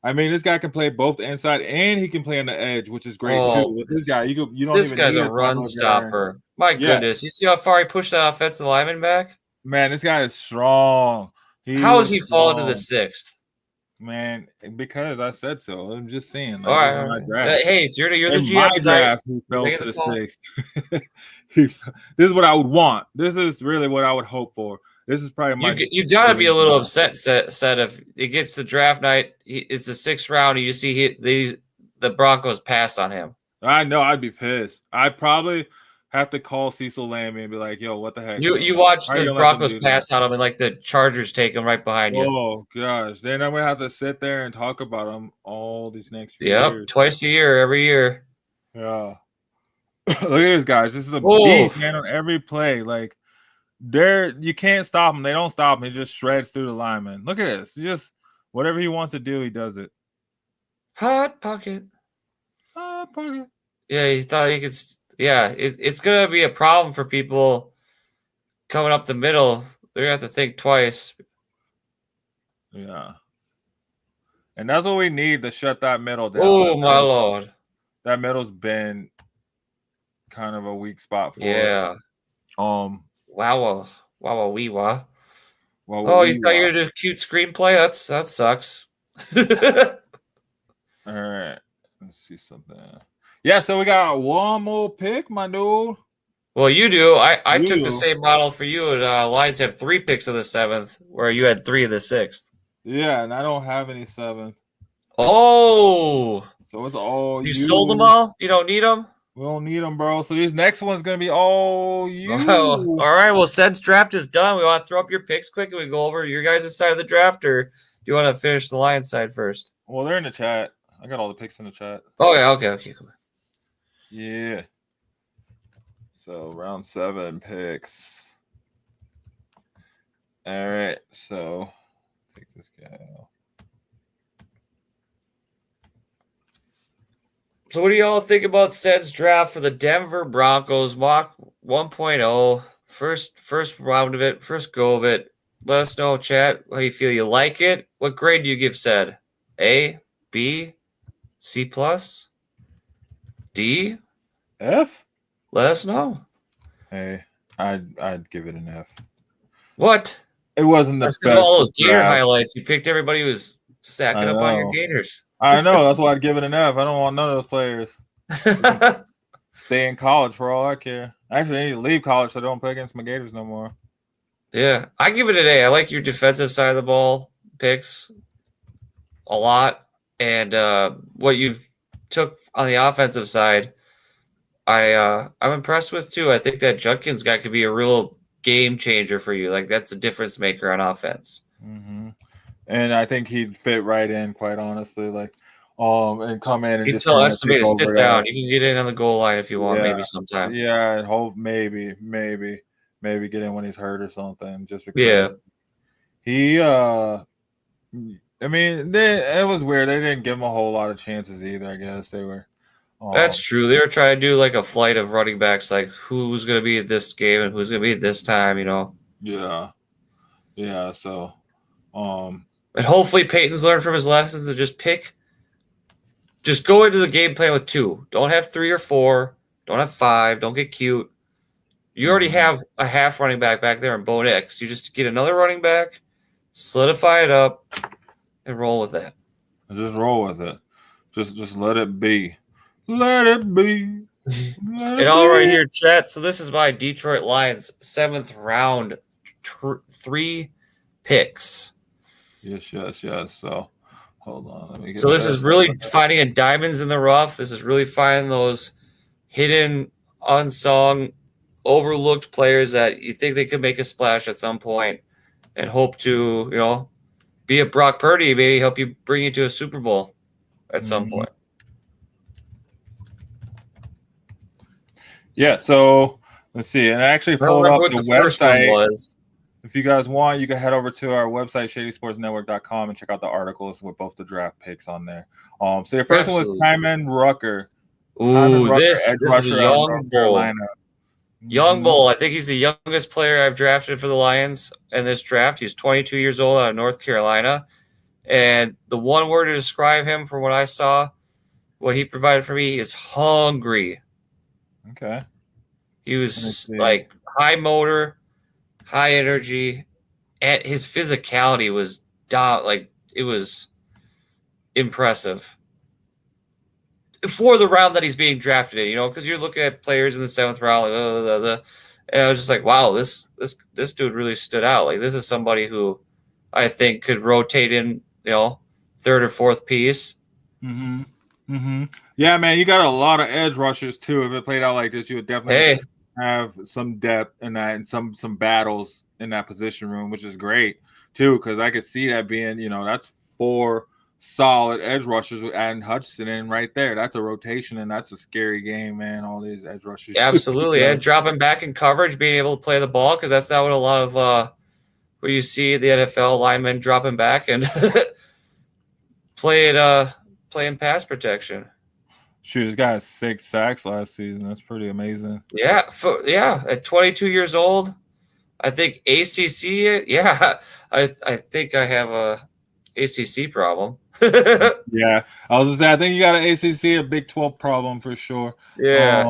I mean, this guy can play both the inside and he can play on the edge, which is great too. With this guy, you don't. This even guy's need a run stopper. My goodness, you see how far he pushed that offensive lineman back? Man, this guy is strong. How is he falling to the 6th? Man, because I said so. I'm just saying. Like, all right. Hey, you're the GM. My draft, he fell to the 6th. This is what I would want. This is really what I would hope for. This is probably my. You got to be a little upset. Said if it gets to draft night, it's the 6th round, and you see the Broncos pass on him. I know. I'd be pissed. I'd probably have to call Cecil Lammy and be like, "Yo, what the heck?" You watch the Broncos pass on him, and like the Chargers take him right behind you. Oh gosh, then I'm gonna have to sit there and talk about him all these next few years. Yep, twice a year, every year. Yeah. Look at this, guys. This is a beast, man, on every play. Like. You can't stop him. They don't stop him. He just shreds through the lineman. Look at this. Just whatever he wants to do, he does it. Hot pocket. Hot pocket. Yeah, he thought he could. Yeah, it's gonna be a problem for people coming up the middle. They're gonna have to think twice. Yeah, and that's what we need to shut that middle down. Oh my lord, that middle's been kind of a weak spot for. Yeah. Wow, wee wah. Oh, you thought you were a cute screenplay? That sucks. All right, let's see something. Yeah, so we got one more pick, my dude. Well, you do. I took the same model for you. And Lions have 3 picks of the 7th, where you had 3 of the 6th. Yeah, and I don't have any 7th. Oh, so it's all you sold them all. You don't need them. We don't need them, bro. So this next one's going to be all you. All right. Well, since draft is done, we want to throw up your picks quick and we go over your guys' side of the draft, or do you want to finish the Lions side first? Well, they're in the chat. I got all the picks in the chat. Oh, yeah. Okay. Cool. Yeah. So round 7 picks. All right. So take this guy out. So what do y'all think about Ced's draft for the Denver Broncos Mock 1.0? First round of it, first go of it. Let us know, chat, how you feel. You like it? What grade do you give Ced? A, B, C+, D, F? Let us know. Hey, I'd give it an F. What? It wasn't the best. All those Gator highlights. You picked everybody who was sacking up on your Gators. I know. That's why I'd give it an F. I don't want none of those players. Stay in college for all I care. Actually, I need to leave college so I don't play against my Gators no more. Yeah, I give it an A. I like your defensive side of the ball picks a lot. And what you've took on the offensive side, I'm impressed with, too. I think that Judkins guy could be a real game changer for you. Like, that's a difference maker on offense. Mm-hmm. And I think he'd fit right in, quite honestly. Like, and come in and just tell Estimate to sit down. You can get in on the goal line if you want, maybe sometime. Yeah, and hope maybe get in when he's hurt or something. Just because he, I mean, it was weird. They didn't give him a whole lot of chances either. I guess they were. That's true. They were trying to do like a flight of running backs, like who's going to be at this game and who's going to be at this time. You know. Yeah. So, and hopefully Peyton's learned from his lessons to just go into the game plan with 2. Don't have 3 or 4. Don't have 5. Don't get cute. You already have a half running back there in Bo Nix. You just get another running back, solidify it up, and roll with that. Just roll with it. Just let it be. Let it be. Let And all right here, chat. So this is my Detroit Lions 7th round, 3 picks. Yes. So hold on. Let me get So this is really finding diamonds in the rough. This is really finding those hidden, unsung, overlooked players that you think they could make a splash at some point and hope to, be a Brock Purdy, maybe help you bring you to a Super Bowl at some point. Yeah, so let's see. And I actually pulled up the website. If you guys want, you can head over to our website, shadysportsnetwork.com, and check out the articles with both the draft picks on there. So your first one was Hyman Rucker. Ooh, this is a young bull. Young bull. I think he's the youngest player I've drafted for the Lions in this draft. He's 22 years old out of North Carolina. And the one word to describe him from what I saw, what he provided for me, is hungry. Okay. He was like high motor, high energy, and his physicality was it was impressive for the round that he's being drafted in. Because you're looking at players in the 7th round, and I was just like, wow, this dude really stood out. Like, this is somebody who I think could rotate in, 3rd or 4th piece. Yeah, man, you got a lot of edge rushers too. If it played out like this, you would definitely have some depth in that and some battles in that position room, which is great too, because I could see that being, that's 4 solid edge rushers with adding Hutchinson in right there. That's a rotation, and that's a scary game, man. All these edge rushers. Absolutely, and dropping back in coverage, being able to play the ball, because that's not what a lot of what you see the NFL linemen dropping back and playing pass protection. Shoot, this guy has 6 sacks last season. That's pretty amazing. Yeah, at 22 years old, I think ACC. Yeah, I think I have a ACC problem. Yeah, I was gonna say I think you got an ACC, a Big 12 problem for sure. Yeah,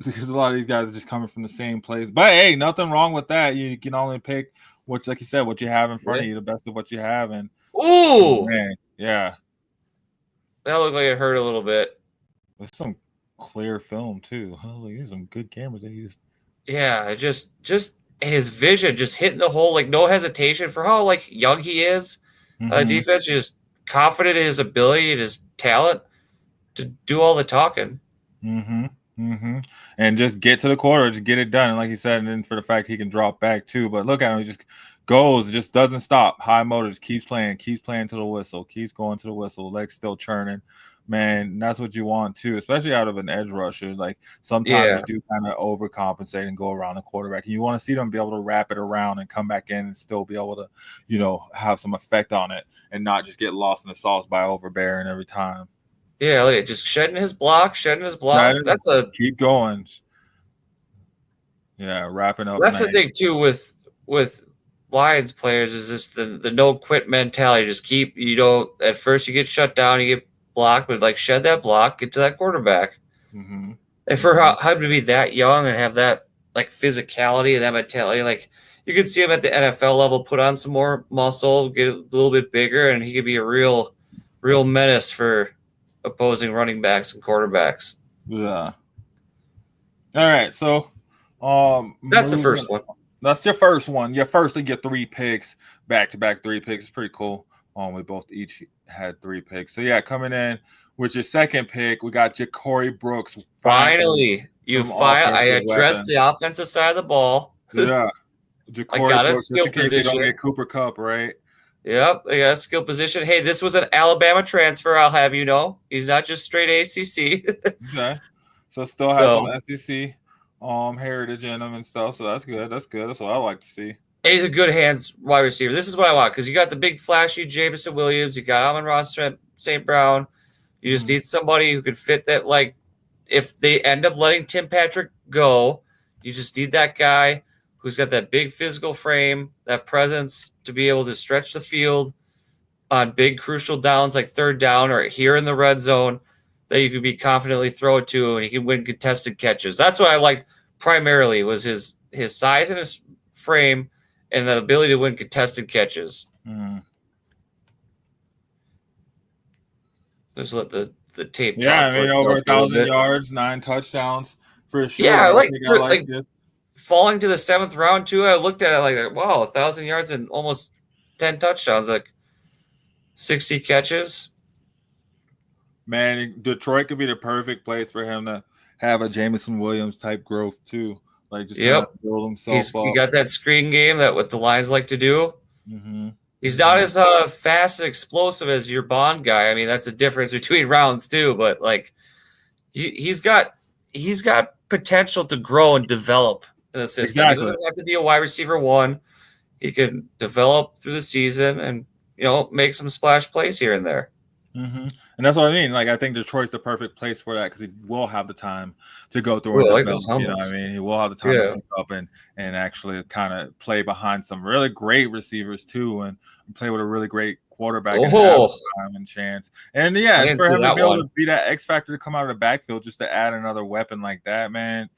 because a lot of these guys are just coming from the same place. But hey, nothing wrong with that. You can only pick like you said, what you have in front of you, the best of what you have. And man, yeah, that looked like it hurt a little bit. There's some clear film too. There's some good cameras they used. Yeah, just his vision, just hitting the hole, like no hesitation for how young he is. Defense, just confident in his ability and his talent to do all the talking. And just get to the quarter, just get it done. And like you said, and then for the fact he can drop back too. But look at him, he just goes, just doesn't stop. High motor, just keeps playing to the whistle, keeps going to the whistle, legs still churning. Man, that's what you want too, especially out of an edge rusher. Like sometimes you do kind of overcompensate and go around the quarterback. And you want to see them be able to wrap it around and come back in and still be able to, have some effect on it and not just get lost in the sauce by overbearing every time. Yeah, look at just shedding his block. That's keep going. Yeah, wrapping up. That's the thing too with Lions players is just the no quit mentality. Just keep at first you get shut down, you get block, but shed that block, get to that quarterback. And for him to be that young and have that physicality and that mentality, you could see him at the NFL level put on some more muscle, get a little bit bigger, and he could be a real menace for opposing running backs and quarterbacks. Yeah. All right, so that's the first one. That's your first one. Your first of your 3 picks, back-to-back 3 picks. It's pretty cool. We both each had 3 picks. So, yeah, coming in with your second pick, we got Ja'Cory Brooks. Finally, I addressed the offensive side of the ball. Yeah. I got a skill position. Don't get Cooper Kupp, right? Yep, I got a skill position. Hey, this was an Alabama transfer, I'll have you know. He's not just straight ACC. Okay. So still has some SEC heritage in him and stuff. So that's good. That's what I like to see. He's a good hands wide receiver. This is what I want because you got the big flashy Jameson Williams. You got Amon-Ra St. Brown. You just need somebody who could fit that. If they end up letting Tim Patrick go, you just need that guy who's got that big physical frame, that presence to be able to stretch the field on big crucial downs like 3rd down or here in the red zone that you could be confidently throw it to and he can win contested catches. That's what I liked primarily was his size and his frame and the ability to win contested catches. Just let the tape Yeah, talk I mean, for over itself a little 1,000 bit. yards, 9 touchdowns for sure. Yeah, I think I like this. Falling to the 7th round too. I looked at it like, wow, 1,000 yards and almost 10 touchdowns, like 60 catches. Man, Detroit could be the perfect place for him to have a Jameson Williams type growth too. Like just kind of build himself up. He got that screen game that what the Lions like to do. Mm-hmm. He's not as fast and explosive as your Bond guy. I mean, that's the difference between rounds too. But like, he's got potential to grow and develop in the system. Exactly. He doesn't have to be a wide receiver 1. He can develop through the season and make some splash plays here and there. Mm-hmm. And that's what I mean. Like, I think Detroit's the perfect place for that because he will have the time to go through and develop. You know what I mean? He will have the time to pick up and actually kind of play behind some really great receivers too, and play with a really great quarterback and have time and chance. And yeah, for him to be able to be that X factor to come out of the backfield just to add another weapon like that, man,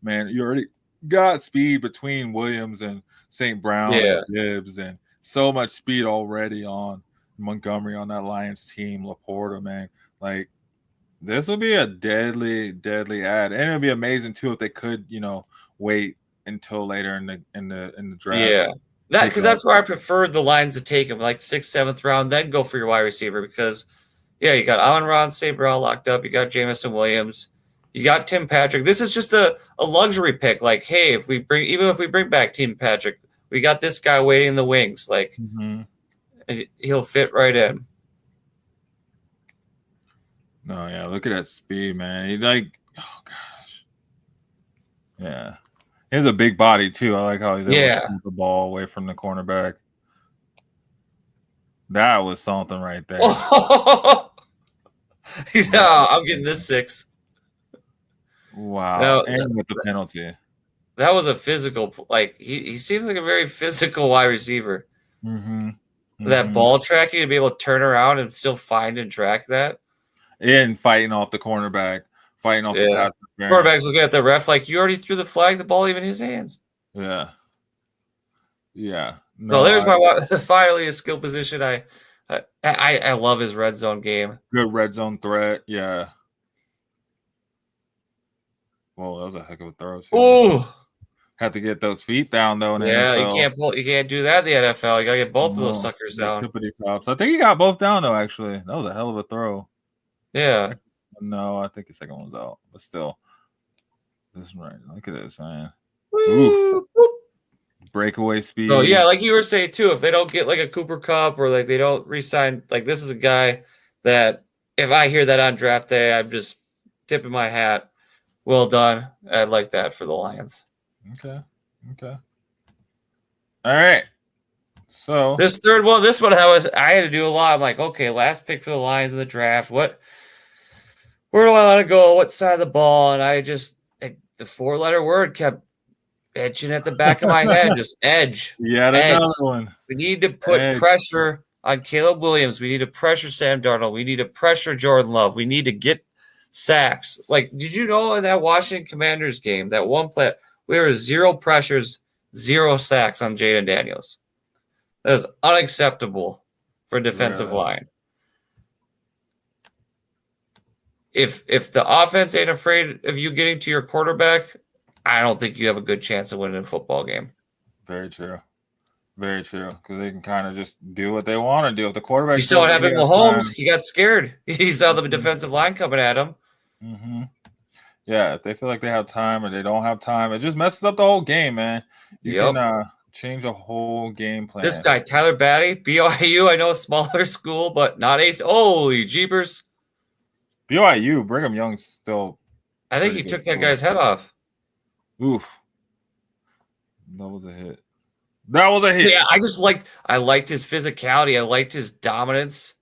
you already got speed between Williams and St. Brown and Gibbs, and so much speed already on Montgomery on that Lions team. Laporta, man, like this would be a deadly add, and it'd be amazing too if they could, wait until later in the draft. Yeah, that's where I preferred the Lions to take him, like 6th, 7th round, then go for your wide receiver because, you got Amon-Ra St. Brown locked up, you got Jameson Williams, you got Tim Patrick. This is just a luxury pick. Like, hey, if we bring back Tim Patrick, we got this guy waiting in the wings. Like. Mm-hmm. And he'll fit right in. No, yeah, look at that speed, man. He oh gosh, yeah, he has a big body too. I like how he's able to shoot the ball away from the cornerback. That was something right there. I'm getting this 6. Wow, and with the penalty, that was a physical. Like he seems like a very physical wide receiver. Mm-hmm. That ball tracking to be able to turn around and still find and track that. And fighting off the cornerback, fighting off the pass. Cornerback's looking at the ref like, you already threw the flag, the ball even in his hands. Yeah. Yeah. No, there's finally a skill position. I love his red zone game. Good red zone threat. Yeah. Well, that was a heck of a throw. Ooh. Had to get those feet down though. NFL. You can't do that in the NFL. You gotta get both of those suckers down. I think he got both down though. Actually, that was a hell of a throw. Yeah. No, I think the second one's out, but still, this is right. Look at this, man. Oof. Breakaway speed. Oh yeah, like you were saying too. If they don't get like a Cooper Kupp or like they don't re-sign, like this is a guy that if I hear that on draft day, I'm just tipping my hat. Well done. I like that for the Lions. Okay. All right. So this third one, I had to do a lot. I'm like, okay, last pick for the Lions in the draft. Where do I want to go? What side of the ball? And I just the 4-letter word kept edging at the back of my head. Just edge. Yeah, that's another one. We need to put pressure on Caleb Williams. We need to pressure Sam Darnold. We need to pressure Jordan Love. We need to get sacks. Like, did you know in that Washington Commanders game, that one play, we were 0 pressures, 0 sacks on Jaden Daniels. That is unacceptable for a defensive line. If the offense ain't afraid of you getting to your quarterback, I don't think you have a good chance of winning a football game. Very true. Very true. Because they can kind of just do what they want to do. If the quarterback, you saw what happened with Mahomes. He got scared. He saw the defensive line coming at him. Mm-hmm. Yeah, if they feel like they have time or they don't have time, it just messes up the whole game, man. You can change a whole game plan. This guy, Tyler Batty, BYU, I know, smaller school, but not ace. Holy jeepers. BYU, Brigham Young's still. I think he took that guy's head off. Oof. That was a hit. Yeah, I liked his physicality. I liked his dominance.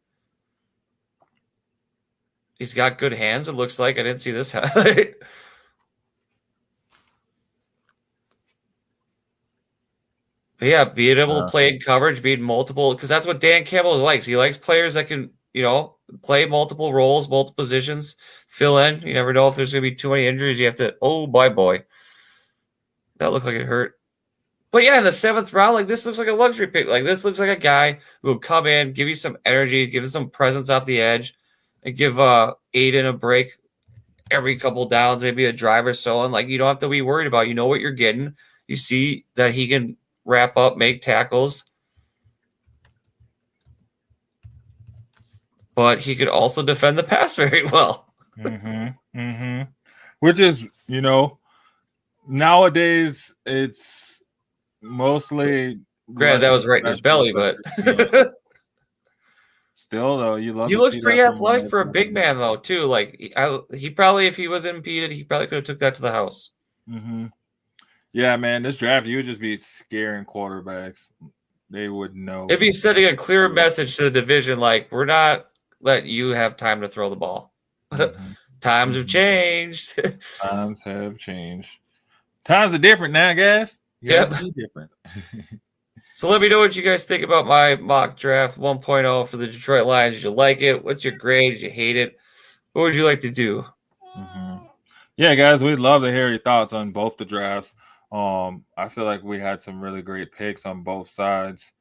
He's got good hands, it looks like. I didn't see this highlight. But yeah, being able to play in coverage, being multiple, because that's what Dan Campbell likes. He likes players that can, play multiple roles, multiple positions, fill in. You never know if there's going to be too many injuries. You have to, boy. That looked like it hurt. But yeah, in the 7th round, like this looks like a luxury pick. Like this looks like a guy who will come in, give you some energy, give you some presence off the edge, and give Aiden a break every couple downs, maybe a drive or so. And like you don't have to be worried about. You know what you're getting. You see that he can wrap up, make tackles, but he could also defend the pass very well. Which is, nowadays it's mostly. Granted, that was right in his belly, but still, though, you love. He looks pretty athletic for a big man, though, too. Like he probably, if he was impeded, he probably could have took that to the house. Yeah, man, this draft, you would just be scaring quarterbacks. They would know. It'd be sending a clear message to the division, like, we're not letting you have time to throw the ball. Times have changed. Times have changed. Times are different now, guys. Yep. Different. So let me know what you guys think about my mock draft 1.0 for the Detroit Lions. Did you like it? What's your grade? Did you hate it? What would you like to do? Yeah, guys, we'd love to hear your thoughts on both the drafts. I feel like we had some really great picks on both sides.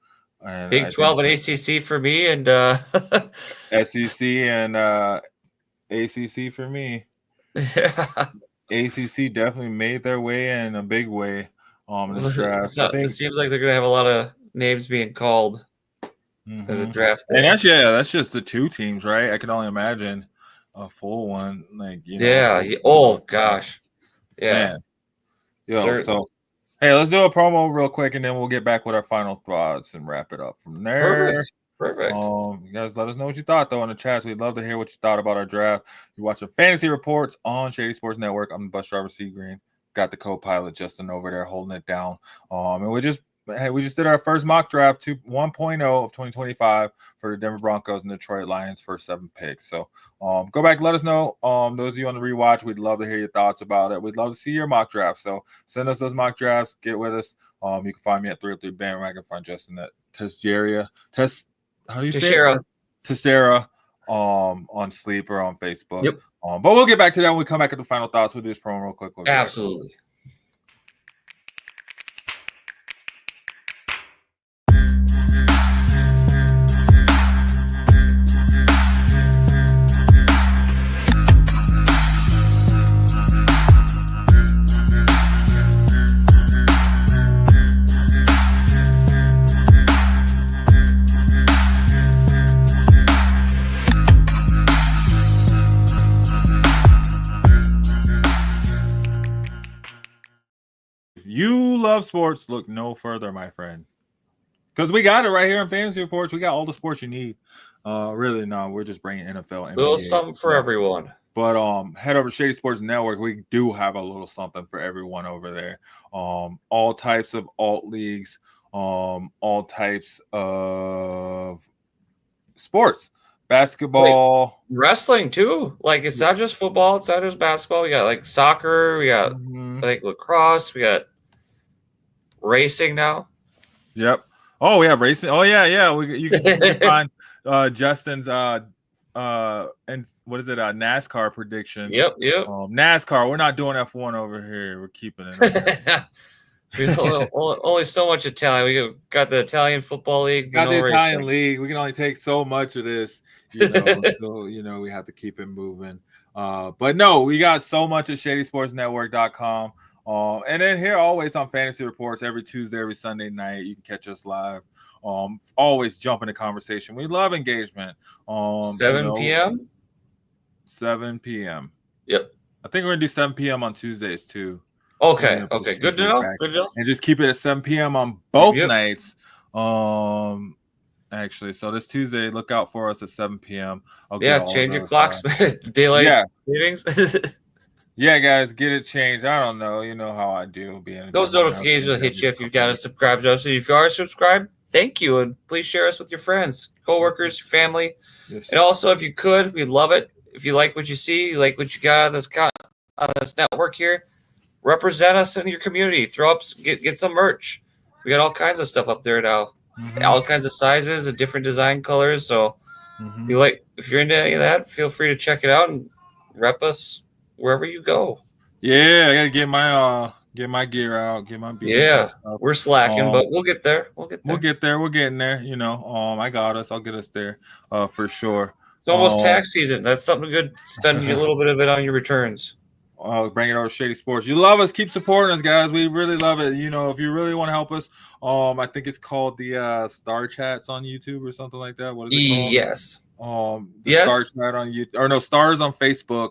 And Big 12 and ACC for me, and SEC and ACC for me. Yeah. ACC definitely made their way in a big way in this draft. It seems like they're going to have a lot of names being called in the draft. And that's just the 2 teams, right? I can only imagine a full one. Like, Oh, gosh. Yeah. Man. So, hey, let's do a promo real quick, and then we'll get back with our final thoughts and wrap it up from there. Perfect. You guys let us know what you thought, though, in the chats. We'd love to hear what you thought about our draft. You're watching Fantasy Reports on Shady Sports Network. I'm the bus driver, C. Green. Got the co-pilot, Justin, over there holding it down. And we just did our first mock draft 1.0 of 2025 for the Denver Broncos and Detroit Lions for 7 picks. So go back, let us know. Those of you on the rewatch, we'd love to hear your thoughts about it. We'd love to see your mock draft. So send us those mock drafts. Get with us. You can find me at 303 Bandwagon. Find Justin at Tessier. How do you say it? Tessera on Sleeper on Facebook. Yep. But we'll get back to that when we come back at the final thoughts. We'll do this promo real quick. Absolutely. You love sports, look no further, my friend, because we got it right here in Fantasy Reports. We got all the sports you need. Really, no, we're just bringing NFL, NBA, little something for everyone. But head over to Shady Sports Network. We do have a little something for everyone over there. All types of alt leagues, all types of sports, basketball, wrestling too. Like it's not just football, it's not just basketball. We got like soccer, we got like lacrosse, we got racing now. Yep. Oh, we have racing. Oh, yeah. You can find Justin's and what is it? NASCAR prediction. Yep. NASCAR. We're not doing F1 over here. We're keeping it. only so much Italian. We got the Italian football league. Got the Italian league. We can only take so much of this. So we have to keep it moving. But no, we got so much at ShadySportsNetwork.com. And then here always on Fantasy Reports every Tuesday, every Sunday night. You can catch us live. Always jump in the conversation. We love engagement. 7 p.m. 7 p.m. Yep. I think we're gonna do 7 p.m. on Tuesdays too. Okay. Good to know. And just keep it at 7 p.m. on both nights. Actually, so this Tuesday, look out for us at 7 p.m. Change your clocks. Daylight meetings. Yeah, guys, get it changed. I don't know. You know how I do. Those notifications will hit you if you've got to subscribe to us. So if you are subscribed, thank you. And please share us with your friends, coworkers, your family. Yes. And also, if you could, we'd love it. If you like what you see, you like what you got on this network here, represent us in your community. Throw up, get some merch. We got all kinds of stuff up there now. All kinds of sizes and different design colors. So if you're into any of that, feel free to check it out and rep us wherever you go. Yeah, I gotta get my Get my gear out. Get my beer. Yeah, we're slacking, but we'll get there. We'll get there. We're getting there. You know, I got us. I'll get us there for sure. It's almost tax season. That's something good. Spending a little bit of it on your returns. Bring it over to Shady Sports. You love us. Keep supporting us, guys. We really love it. You know, if you really want to help us, I think it's called the Star Chats on YouTube or something like that. What is it called? Yes. Yes. Star Chat on YouTube, or no, Stars on Facebook.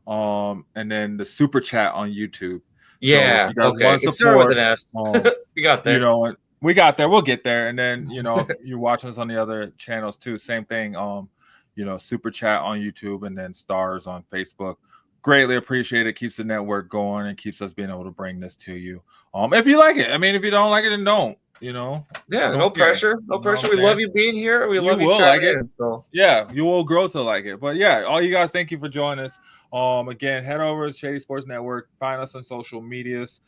And then the Super Chat on YouTube. Yeah. So okay. It's started with an S. We got there. You know, we got there. We'll get there. And then, you know, if you're watching us on the other channels too. Same thing. You know, Super Chat on YouTube and then Stars on Facebook. Greatly appreciate it. Keeps the network going and keeps us being able to bring this to you. If you like it. I mean, if you don't like it, then don't. You know. Yeah. No pressure. No pressure. We love you being here. We love you like it. So. Yeah, you will grow to like it. But yeah, all you guys, thank you for joining us. Again, head over to Shady Sports Network. Find us on social medias.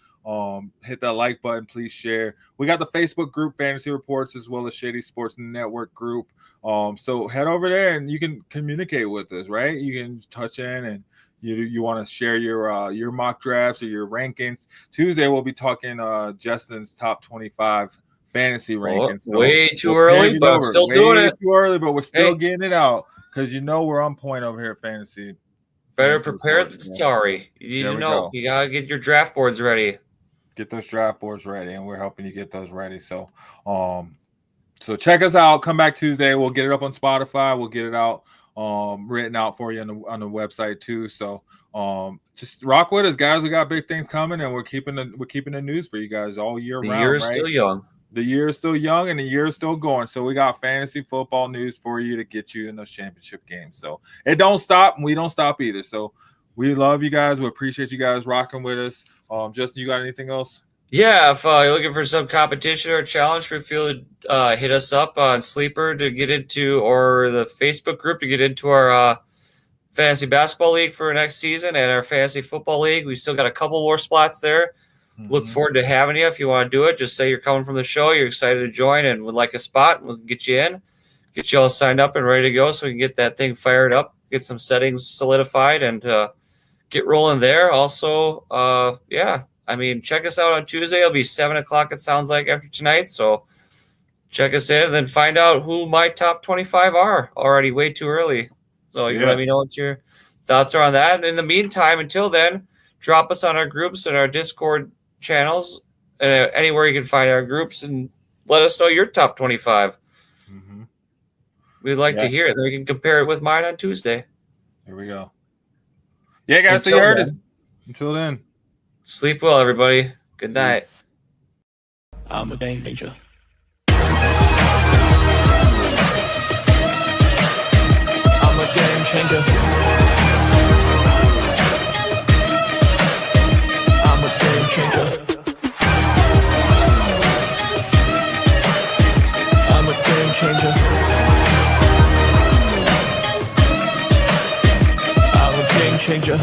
Hit that like button. Please share. We got the Facebook group, Fantasy Reports, as well as Shady Sports Network group. So head over there and you can communicate with us, right? You can touch in and you want to share your mock drafts or your rankings. Tuesday we'll be talking Justin's top 25 fantasy rankings. So way too early, but I'm still doing it. Too early, but we're still getting it out because you know we're on point over here at Fantasy. Better prepared than sorry. You need to know. You gotta get your draft boards ready. Get those draft boards ready, and we're helping you get those ready. So, so check us out. Come back Tuesday. We'll get it up on Spotify. We'll get it out, written out for you on the website too. So, just rock with us, guys. We got big things coming, and we're keeping the news for you guys all year round. The year is still young. The year is still young, and the year is still going. So we got fantasy football news for you to get you in those championship games. So it don't stop, and we don't stop either. So we love you guys. We appreciate you guys rocking with us. Justin, you got anything else? Yeah, if you're looking for some competition or challenge, feel free to hit us up on Sleeper to get into, or the Facebook group to get into our fantasy basketball league for next season and our fantasy football league. We still got a couple more spots there. Look forward to having you. If you want to do it, just say you're coming from the show, you're excited to join, and would like a spot, and we'll get you in, get you all signed up and ready to go so we can get that thing fired up, get some settings solidified, and get rolling there. Also, I mean, check us out on Tuesday. It'll be 7 o'clock, it sounds like, after tonight. So check us in and then find out who my top 25 are already way too early. So you let me know what your thoughts are on that. And in the meantime, until then, drop us on our groups and our Discord channels, anywhere you can find our groups, and let us know your top 25. We'd like to hear it. Then we can compare it with mine on Tuesday. Here we go. Yeah, guys, so you heard it. Until then. Sleep well, everybody. Good night. I'm a game changer. I'm a game changer. I'm a game changer. I'm a game changer. I'm a game changer.